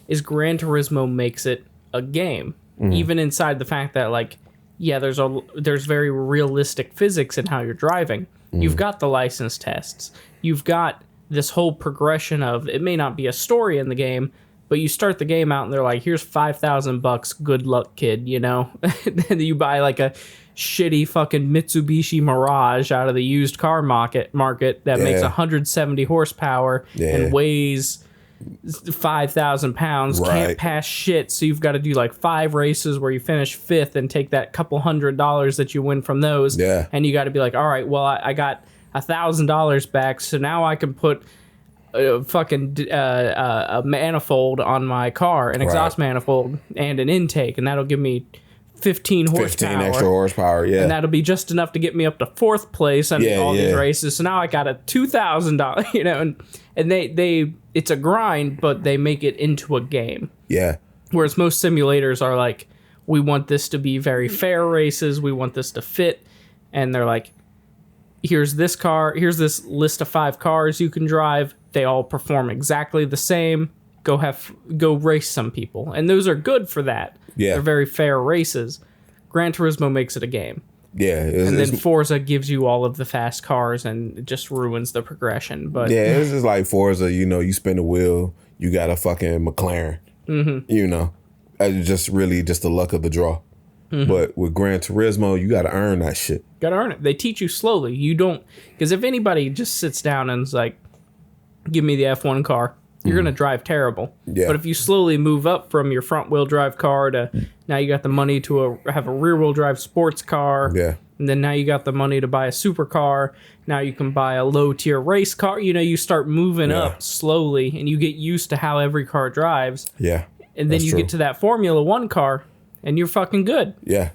is Gran Turismo makes it a game. Mm-hmm. Even inside the fact that, like, yeah, there's very realistic physics in how you're driving. Mm-hmm. You've got the license tests. You've got this whole progression of, it may not be a story in the game, but you start the game out and they're like, here's $5,000, good luck, kid, you know? Then you buy like a shitty fucking Mitsubishi Mirage out of the used car market that makes 170 horsepower and weighs 5,000 pounds, can't pass shit, so you've got to do like 5 races where you finish 5th and take that couple $100 that you win from those, and you got to be like, all right, well, I got $1,000 back, so now I can put a manifold on my car, an exhaust manifold, and an intake, and that'll give me 15 horsepower. 15 extra horsepower, yeah. And that'll be just enough to get me up to 4th place on all these races. So now I got a $2,000, you know, and they it's a grind, but they make it into a game. Yeah. Whereas most simulators are like, we want this to be very fair races, we want this to fit, and they're like, here's this car, here's this list of 5 cars you can drive. They all perform exactly the same. Go race some people. And those are good for that. Yeah. They're very fair races. Gran Turismo makes it a game. Yeah. And then Forza gives you all of the fast cars and it just ruins the progression. But yeah, it's just like Forza, you know, you spin the wheel, you got a fucking McLaren. Mm-hmm. You know, it's just really just the luck of the draw. Mm-hmm. But with Gran Turismo, you got to earn that shit. Got to earn it. They teach you slowly. You don't, because if anybody just sits down and is like, give me the F1 car, you're going to drive terrible. Yeah. But if you slowly move up from your front wheel drive car to now you got the money to have a rear wheel drive sports car. Yeah. And then now you got the money to buy a supercar. Now you can buy a low tier race car. You know, you start moving up slowly and you get used to how every car drives. Yeah. And then you get to that Formula One car and you're fucking good. Yeah.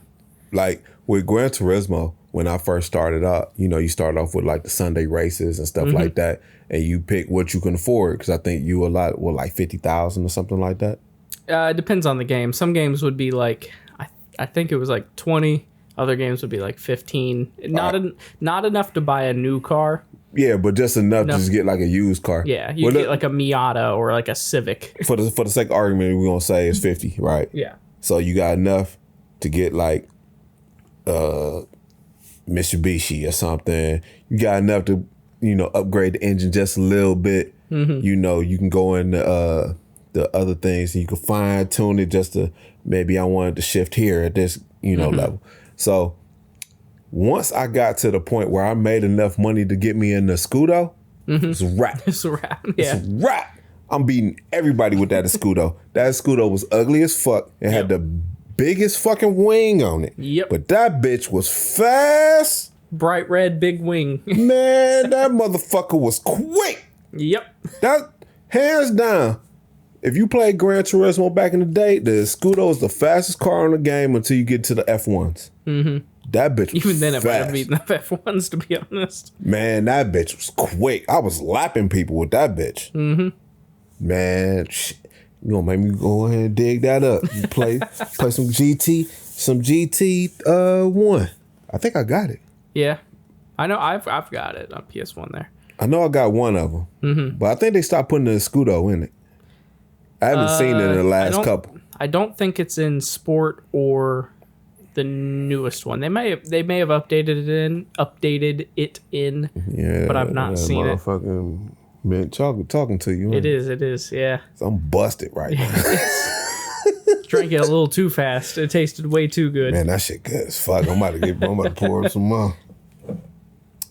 Like with Gran Turismo, when I first started out, you know, you start off with like the Sunday races and stuff like that. And you pick what you can afford, because I think you allot like 50,000 or something like that. It depends on the game. Some games would be like, I think it was like 20. Other games would be like 15. Not enough to buy a new car. Yeah, but just enough to just get like a used car. Yeah, you get like a Miata or like a Civic. For the sake of argument, we're gonna say it's 50, right? Yeah. So you got enough to get like Mitsubishi or something. You got enough to, you know, upgrade the engine just a little bit. Mm-hmm. You know, you can go in the other things and you can fine tune it just to, maybe I wanted to shift here at this, you know, level. So once I got to the point where I made enough money to get me in the Scudo, it's a wrap. It's a wrap. Yeah. It's a wrap. I'm beating everybody with that Scudo. That Scudo was ugly as fuck and had the biggest fucking wing on it. Yep. But that bitch was fast. Bright red, big wing. Man, that motherfucker was quick. Yep. That, hands down, if you played Gran Turismo back in the day, the Scudo is the fastest car in the game until you get to the F1s. Mm-hmm. That bitch was Even then, fast. it might have beaten the F1s, to be honest. Man, that bitch was quick. I was lapping people with that bitch. Mm-hmm. Man, shit. You gonna make me go ahead and dig that up. You play some GT one. I think I got it. Yeah, I know. I've got it on PS1 there. I know I got one of them, but I think they stopped putting the Scudo in it. I haven't seen it in the last couple. I don't think it's in Sport or the newest one. They may have updated it in. Yeah, but I've not seen it. Man, talking to you. It is, yeah. So I'm busted right now. Drank it a little too fast. It tasted way too good. Man, that shit good as fuck. I'm about to pour up some more.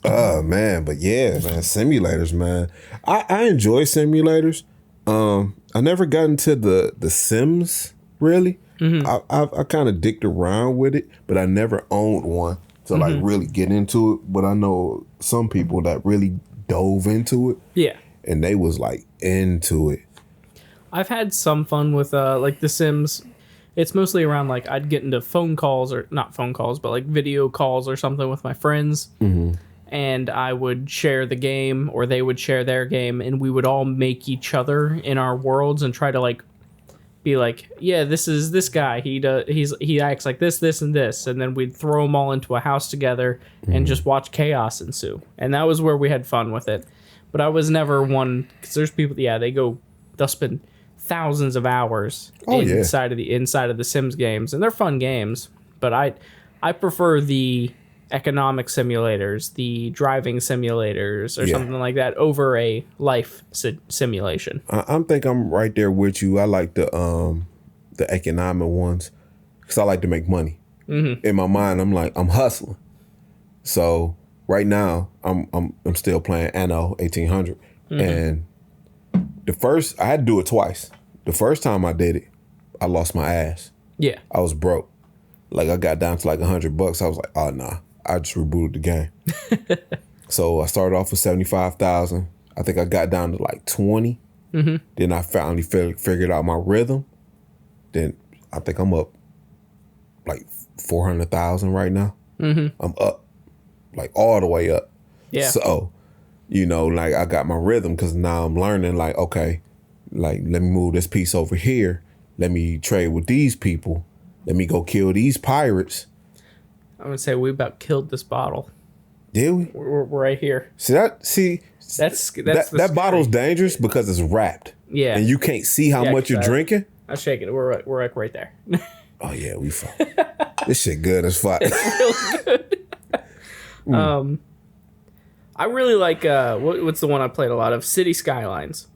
Oh man, but yeah, man, simulators, man. I enjoy simulators. I never got into the Sims really. I kind of dicked around with it, but I never owned one to like really get into it. But I know some people that really dove into it. Yeah. And they was like into it. I've had some fun with like The Sims. It's mostly around like I'd get into phone calls, or not phone calls, but like video calls or something with my friends. And I would share the game, or they would share their game, and we would all make each other in our worlds and try to like be like, yeah, this is this guy. He acts like this, and this, and then we'd throw them all into a house together and just watch chaos ensue. And that was where we had fun with it. But I was never one, because there's people, they'll spend thousands of hours inside of the Sims games, and they're fun games. But I prefer the economic simulators, the driving simulators, or something like that over a life simulation. I think I'm right there with you. I like the economic ones because I like to make money. In my mind, I'm like, I'm hustling. So right now, I'm still playing Anno 1800, and I had to do it twice. The first time I did it, I lost my ass. Yeah, I was broke. Like I got down to like $100. I was like, oh nah. I just rebooted the game. So I started off with 75,000. I think I got down to like 20. Then I finally figured out my rhythm. Then I think I'm up like 400,000 right now. I'm up, like all the way up. Yeah. So, like I got my rhythm because now I'm learning like, okay, like let me move this piece over here. Let me trade with these people. Let me go kill these pirates. I would say we about killed this bottle. Did we? We're right here. That bottle's dangerous because it's wrapped. Yeah. And you can't see how much you're drinking. I'll shake it. We're like right there. Oh yeah, we fuck. This shit good as fuck. It's real good. I really like what's the one I played a lot of? City Skylines.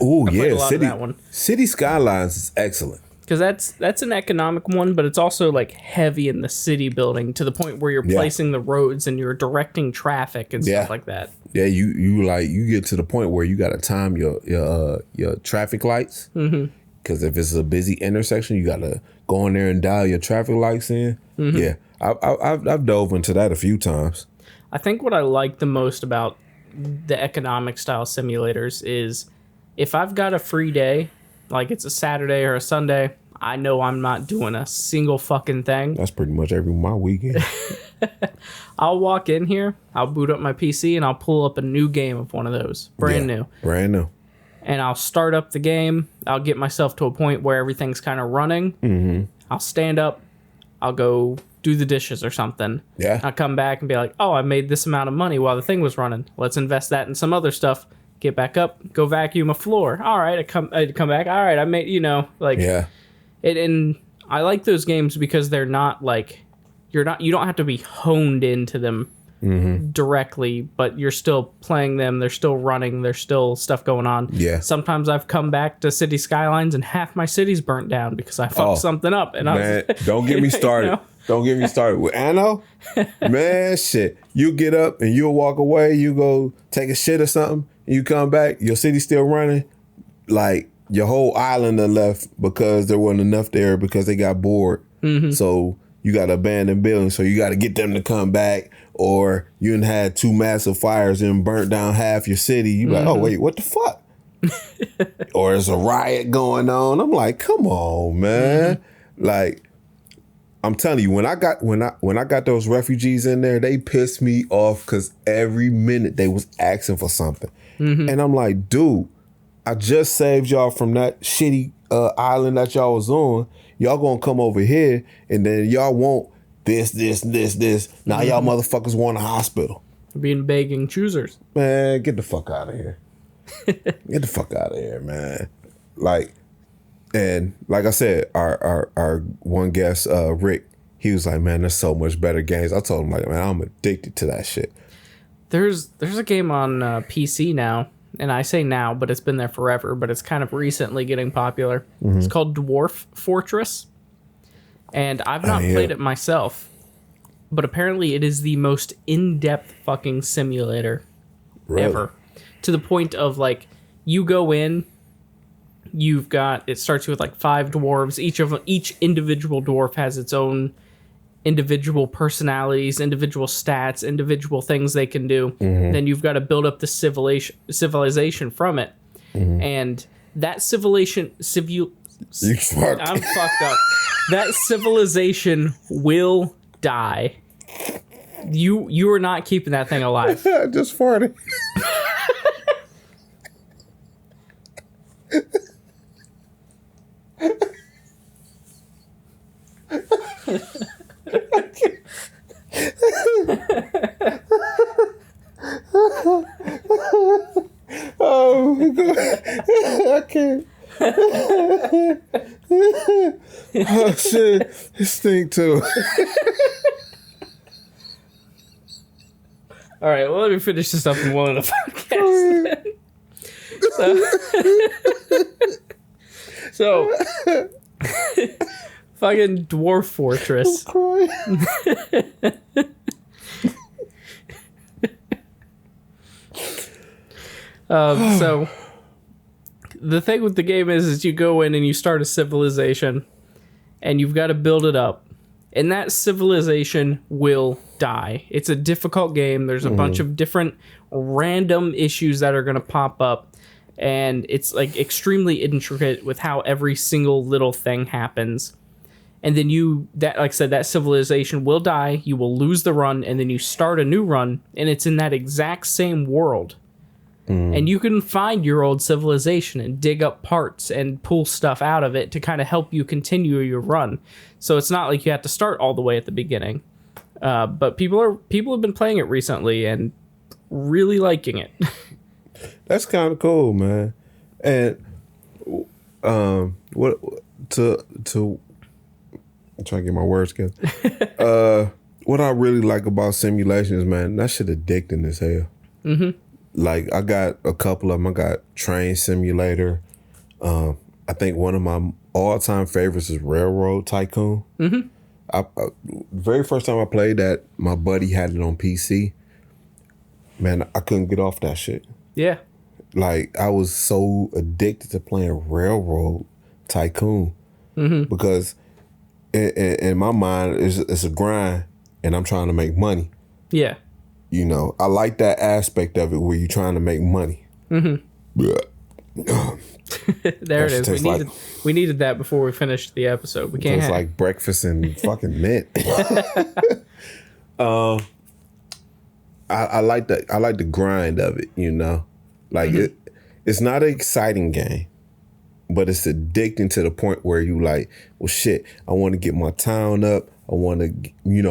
Oh yeah, that one. City Skylines is excellent. Because that's an economic one, but it's also like heavy in the city building to the point where you're placing the roads and you're directing traffic and stuff like that. Yeah, you get to the point where you got to time your traffic lights. Because if it's a busy intersection, you got to go in there and dial your traffic lights in. Yeah, I've dove into that a few times. I think what I like the most about the economic style simulators is if I've got a free day, like it's a Saturday or a Sunday, I know I'm not doing a single fucking thing. That's pretty much my weekend. I'll walk in here, I'll boot up my PC, and I'll pull up a new game of one of those. Brand new. And I'll start up the game. I'll get myself to a point where everything's kind of running. I'll stand up. I'll go do the dishes or something. Yeah. I'll come back and be like, oh, I made this amount of money while the thing was running. Let's invest that in some other stuff. Get back up, go vacuum a floor. All right, I come back. All right, I made, and I like those games because they're not like you don't have to be honed into them directly, but you're still playing them. They're still running. There's still stuff going on. Yeah. Sometimes I've come back to City Skylines and half my city's burnt down because I fucked something up. And don't get me started. Don't get me started with Anno. Man, shit. You get up and you'll walk away. You go take a shit or something. You come back, your city's still running, like your whole island are left because there wasn't enough there because they got bored. So you got to abandon buildings. So you got to get them to come back, or you done had two massive fires and burnt down half your city. You like, oh wait, what the fuck? Or there's a riot going on. I'm like, come on, man. Like, I'm telling you, when I got those refugees in there, they pissed me off because every minute they was asking for something. And I'm like, dude, I just saved y'all from that shitty island that y'all was on. Y'all gonna come over here and then y'all want this. Now y'all motherfuckers want a hospital. Being begging choosers. Man, get the fuck out of here. Get the fuck out of here, man. Like I said, our one guest, Rick, he was like, man, there's so much better games. I told him, like, man, I'm addicted to that shit. There's a game on PC now, and I say now, but it's been there forever, but it's kind of recently getting popular. It's called Dwarf Fortress, and I've not played it myself, but apparently it is the most in-depth fucking simulator ever. To the point of, like, you go in, it starts with like 5 dwarves. Each individual dwarf has its own individual personalities, individual stats, individual things they can do. Then you've got to build up the civilization from it. And that I'm fucked up. That civilization will die. You are not keeping that thing alive. I just farted. Oh my God. I can't. Oh shit. It stink too. All right, well, let me finish this up in one of the podcasts. So fucking Dwarf Fortress. So the thing with the game is you go in and you start a civilization and you've got to build it up. And that civilization will die. It's a difficult game. There's a bunch of different random issues that are going to pop up. And it's like extremely intricate with how every single little thing happens. And then like I said, that civilization will die. You will lose the run, and then you start a new run, and it's in that exact same world. And you can find your old civilization and dig up parts and pull stuff out of it to kind of help you continue your run. So it's not like you have to start all the way at the beginning. But people have been playing it recently and really liking it. That's kind of cool, man. And I'm trying to get my words together. What I really like about simulations, man, that shit addicting as hell. Like, I got a couple of them. I got Train Simulator. I think one of my all-time favorites is Railroad Tycoon. The very first time I played that, my buddy had it on PC. Man, I couldn't get off that shit. Yeah. Like, I was so addicted to playing Railroad Tycoon. Because in my mind, it's a grind, and I'm trying to make money. Yeah. You know, I like that aspect of it where you're trying to make money. There it is. We needed that before we finished the episode. We can't. It's like breakfast and fucking mint. I like that. I like the grind of it. You know, like it's not an exciting game, but it's addicting to the point where you like, well, shit, I want to get my town up. I want to,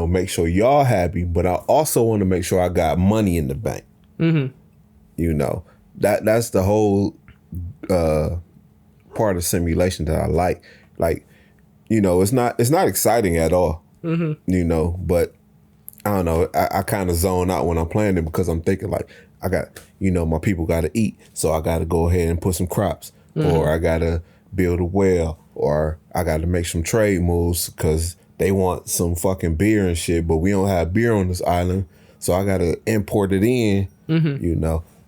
make sure y'all happy, but I also want to make sure I got money in the bank. That's the whole part of simulation that I like. Like, it's not exciting at all. But I don't know. I kind of zone out when I'm playing it because I'm thinking like, I got, my people got to eat, so I got to go ahead and put some crops, or I got to build a well, or I got to make some trade moves because they want some fucking beer and shit, but we don't have beer on this island, so I gotta import it in.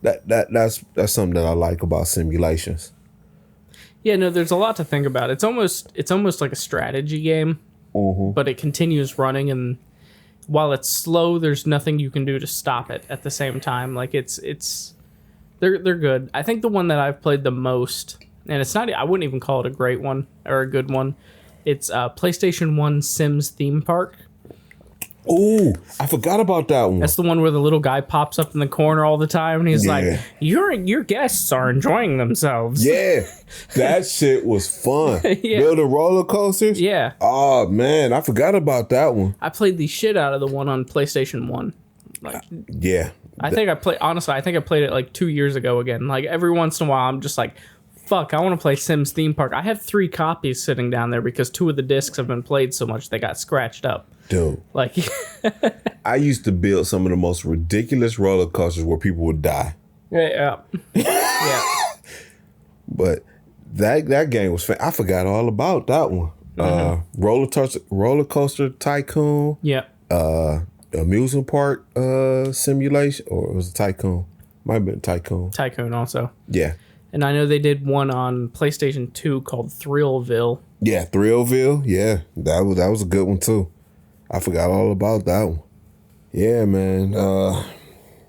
That's something that I like about simulations. Yeah, no, there's a lot to think about. It's almost like a strategy game, but it continues running, and while it's slow, there's nothing you can do to stop it at the same time. Like they're good. I think the one that I've played the most, and it's not, I wouldn't even call it a great one or a good one. It's PlayStation 1 Sims Theme Park. Ooh, I forgot about that one. That's the one where the little guy pops up in the corner all the time, and he's like, your guests are enjoying themselves. Yeah, that shit was fun. Building roller coasters? Yeah. Oh, man, I forgot about that one. I played the shit out of the one on PlayStation 1. Like, yeah. I think I played it like 2 years ago again. Like, every once in a while, I'm just like, fuck, I want to play Sims Theme Park. I have 3 copies sitting down there because 2 of the discs have been played so much they got scratched up. Dude. Like, I used to build some of the most ridiculous roller coasters where people would die. Yeah. But that game was I forgot all about that one. Roller coaster tycoon. Yeah. amusement park simulation, or it was a Tycoon. Might have been Tycoon. Tycoon also. Yeah. And I know they did one on PlayStation 2 called Thrillville. Yeah, Thrillville. Yeah, that was a good one too. I forgot all about that one. Yeah, man.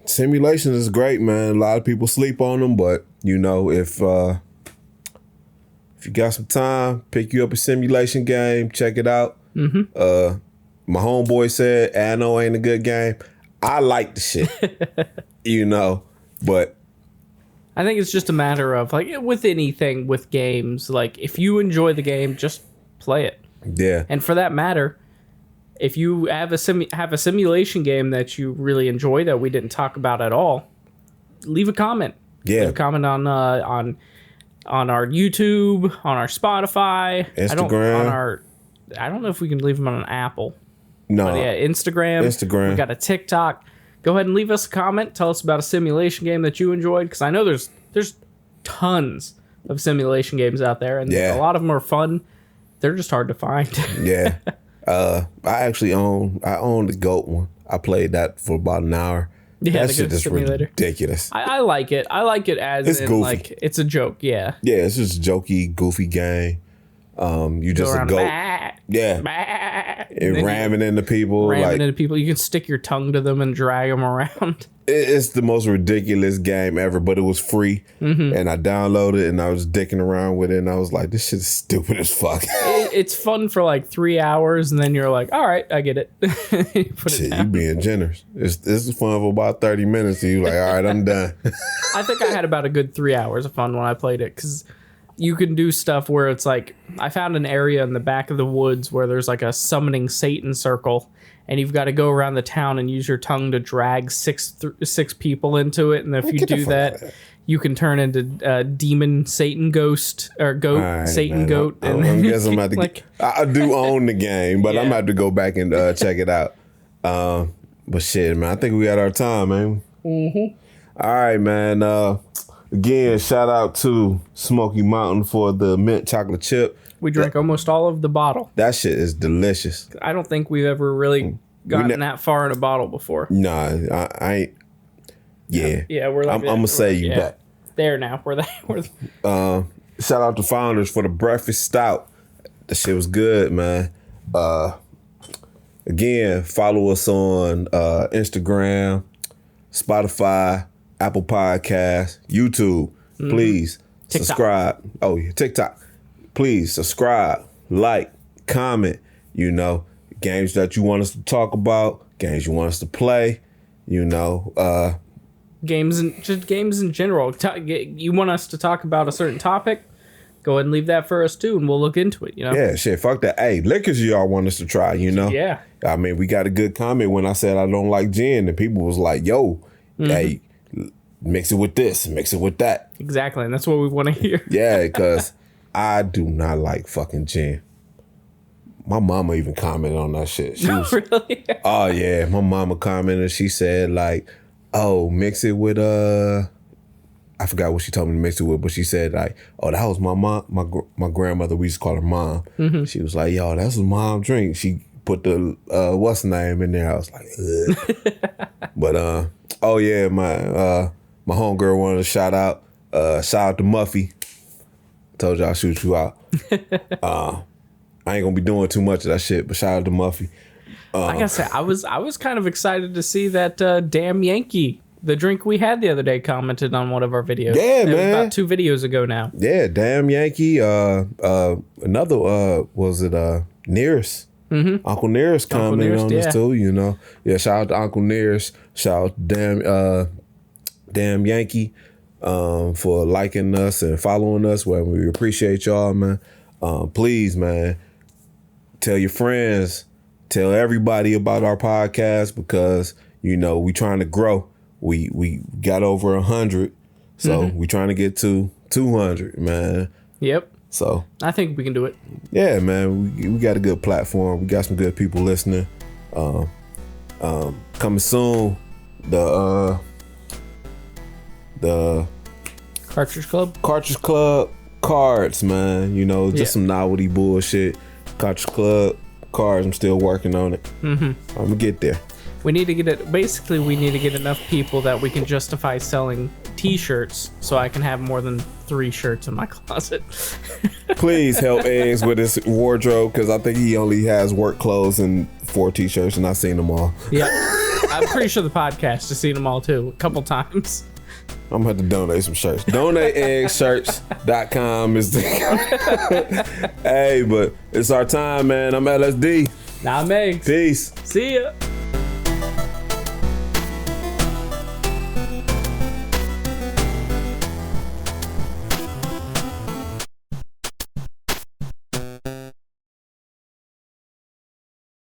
Simulation is great, man. A lot of people sleep on them, but you know, if you got some time, pick you up a simulation game, check it out. Mm-hmm. My homeboy said, Anno ain't a good game. I like the shit, you know, but I think it's just a matter of, like, with anything with games, like, if you enjoy the game, just play it. yeah. And for that matter, if you have a simulation game that you really enjoy that we didn't talk about at all, leave a comment. Yeah. Leave a comment on our YouTube, on our Spotify, Instagram. I don't know if we can leave them on an Apple. No. But yeah, Instagram. We got a TikTok. Go ahead and leave us a comment. Tell us about a simulation game that you enjoyed, because I know there's tons of simulation games out there, and a lot of them are fun. They're just hard to find. Yeah. I own the GOAT one. I played that for about an hour. Yeah, that shit is ridiculous. I like it. I like it as it's goofy. Like, it's a joke. Yeah. Yeah, it's just a jokey, goofy game. You just a goat. Yeah. And ramming into people. You can stick your tongue to them and drag them around. It's the most ridiculous game ever, but it was free. Mm-hmm. And I downloaded it and I was dicking around with it and I was like, this shit is stupid as fuck. It's fun for like 3 hours and then you're like, all right, I get it. You being generous. This is fun for about 30 minutes and you're like, all right, I'm done. I think I had about a good 3 hours of fun when I played it, because you can do stuff where it's like, I found an area in the back of the woods where there's like a summoning Satan circle, and you've got to go around the town and use your tongue to drag six people into it. And if you do that, you can turn into demon Satan ghost or goat, right, Satan man. Goat. I'm guessing I'm about to like, I do own the game, but I'm about to go back and check it out. But shit, man, I think we got our time, man. Mm-hmm. All right, man. Again, shout out to Smoky Mountain for the mint chocolate chip. We drank almost all of the bottle. That shit is delicious. I don't think we've ever really gotten that far in a bottle before. Nah, I ain't. Yeah. Yeah, we're like I'm going to say you back. There now. We're shout out to Founders for the breakfast stout. That shit was good, man. Again, follow us on Instagram, Spotify, Apple Podcasts, YouTube. Please subscribe. Oh, yeah, TikTok. Please subscribe, like, comment, you know, games that you want us to talk about, games you want us to play, you know. Games in general. You want us to talk about a certain topic? Go ahead and leave that for us too, and we'll look into it, you know? Yeah, shit, fuck that. Hey, liquors y'all want us to try, you know? Yeah. I mean, we got a good comment when I said I don't like gin, and people was like, yo, hey, mix it with this, mix it with that. Exactly, and that's what we want to hear. Yeah, because I do not like fucking gin. My mama even commented on that shit. She was, really? Oh, yeah, my mama commented. She said, like, oh, mix it with, I forgot what she told me to mix it with, but she said, like, oh, that was my mom, my grandmother, we used to call her mom. Mm-hmm. She was like, yo, that's what mom drink. She put the, what's the name in there? I was like, ugh. But, oh, yeah, my homegirl wanted to shout out to Muffy. Told you I'll shoot you out. I ain't gonna be doing too much of that shit, but shout out to Muffy. Like I said, I was kind of excited to see that Damn Yankee, the drink we had the other day, commented on one of our videos. Yeah, man. It was about 2 videos ago now. Yeah, Damn Yankee. Another was it Nearest? Mm-hmm. Uncle Nearest commented on this too. You know, yeah. Shout out to Uncle Nearest. Shout out to Damn Yankee. For liking us and following us. Well, we appreciate y'all, man. Please, man, tell your friends, tell everybody about our podcast, because you know we trying to grow. We got over 100, so we trying to get to 200, man. Yep. So I think we can do it. Yeah, man. We got a good platform. We got some good people listening. Coming soon, the Cartridge Club cards, man. You know, just some novelty bullshit. Cartridge Club cars. I'm still working on it. I'm gonna get there. We need to get it. Basically, we need to get enough people that we can justify selling T-shirts, so I can have more than 3 shirts in my closet. Please help Eggs with his wardrobe, because I think he only has work clothes and 4 T-shirts, and I've seen them all. Yeah, I'm pretty sure the podcast has seen them all too, a couple times. I'm gonna have to donate some shirts. DonateEggsShirts.com is the Hey, but it's our time, man. I'm LSD. Now I'm Eggs. Peace. See ya.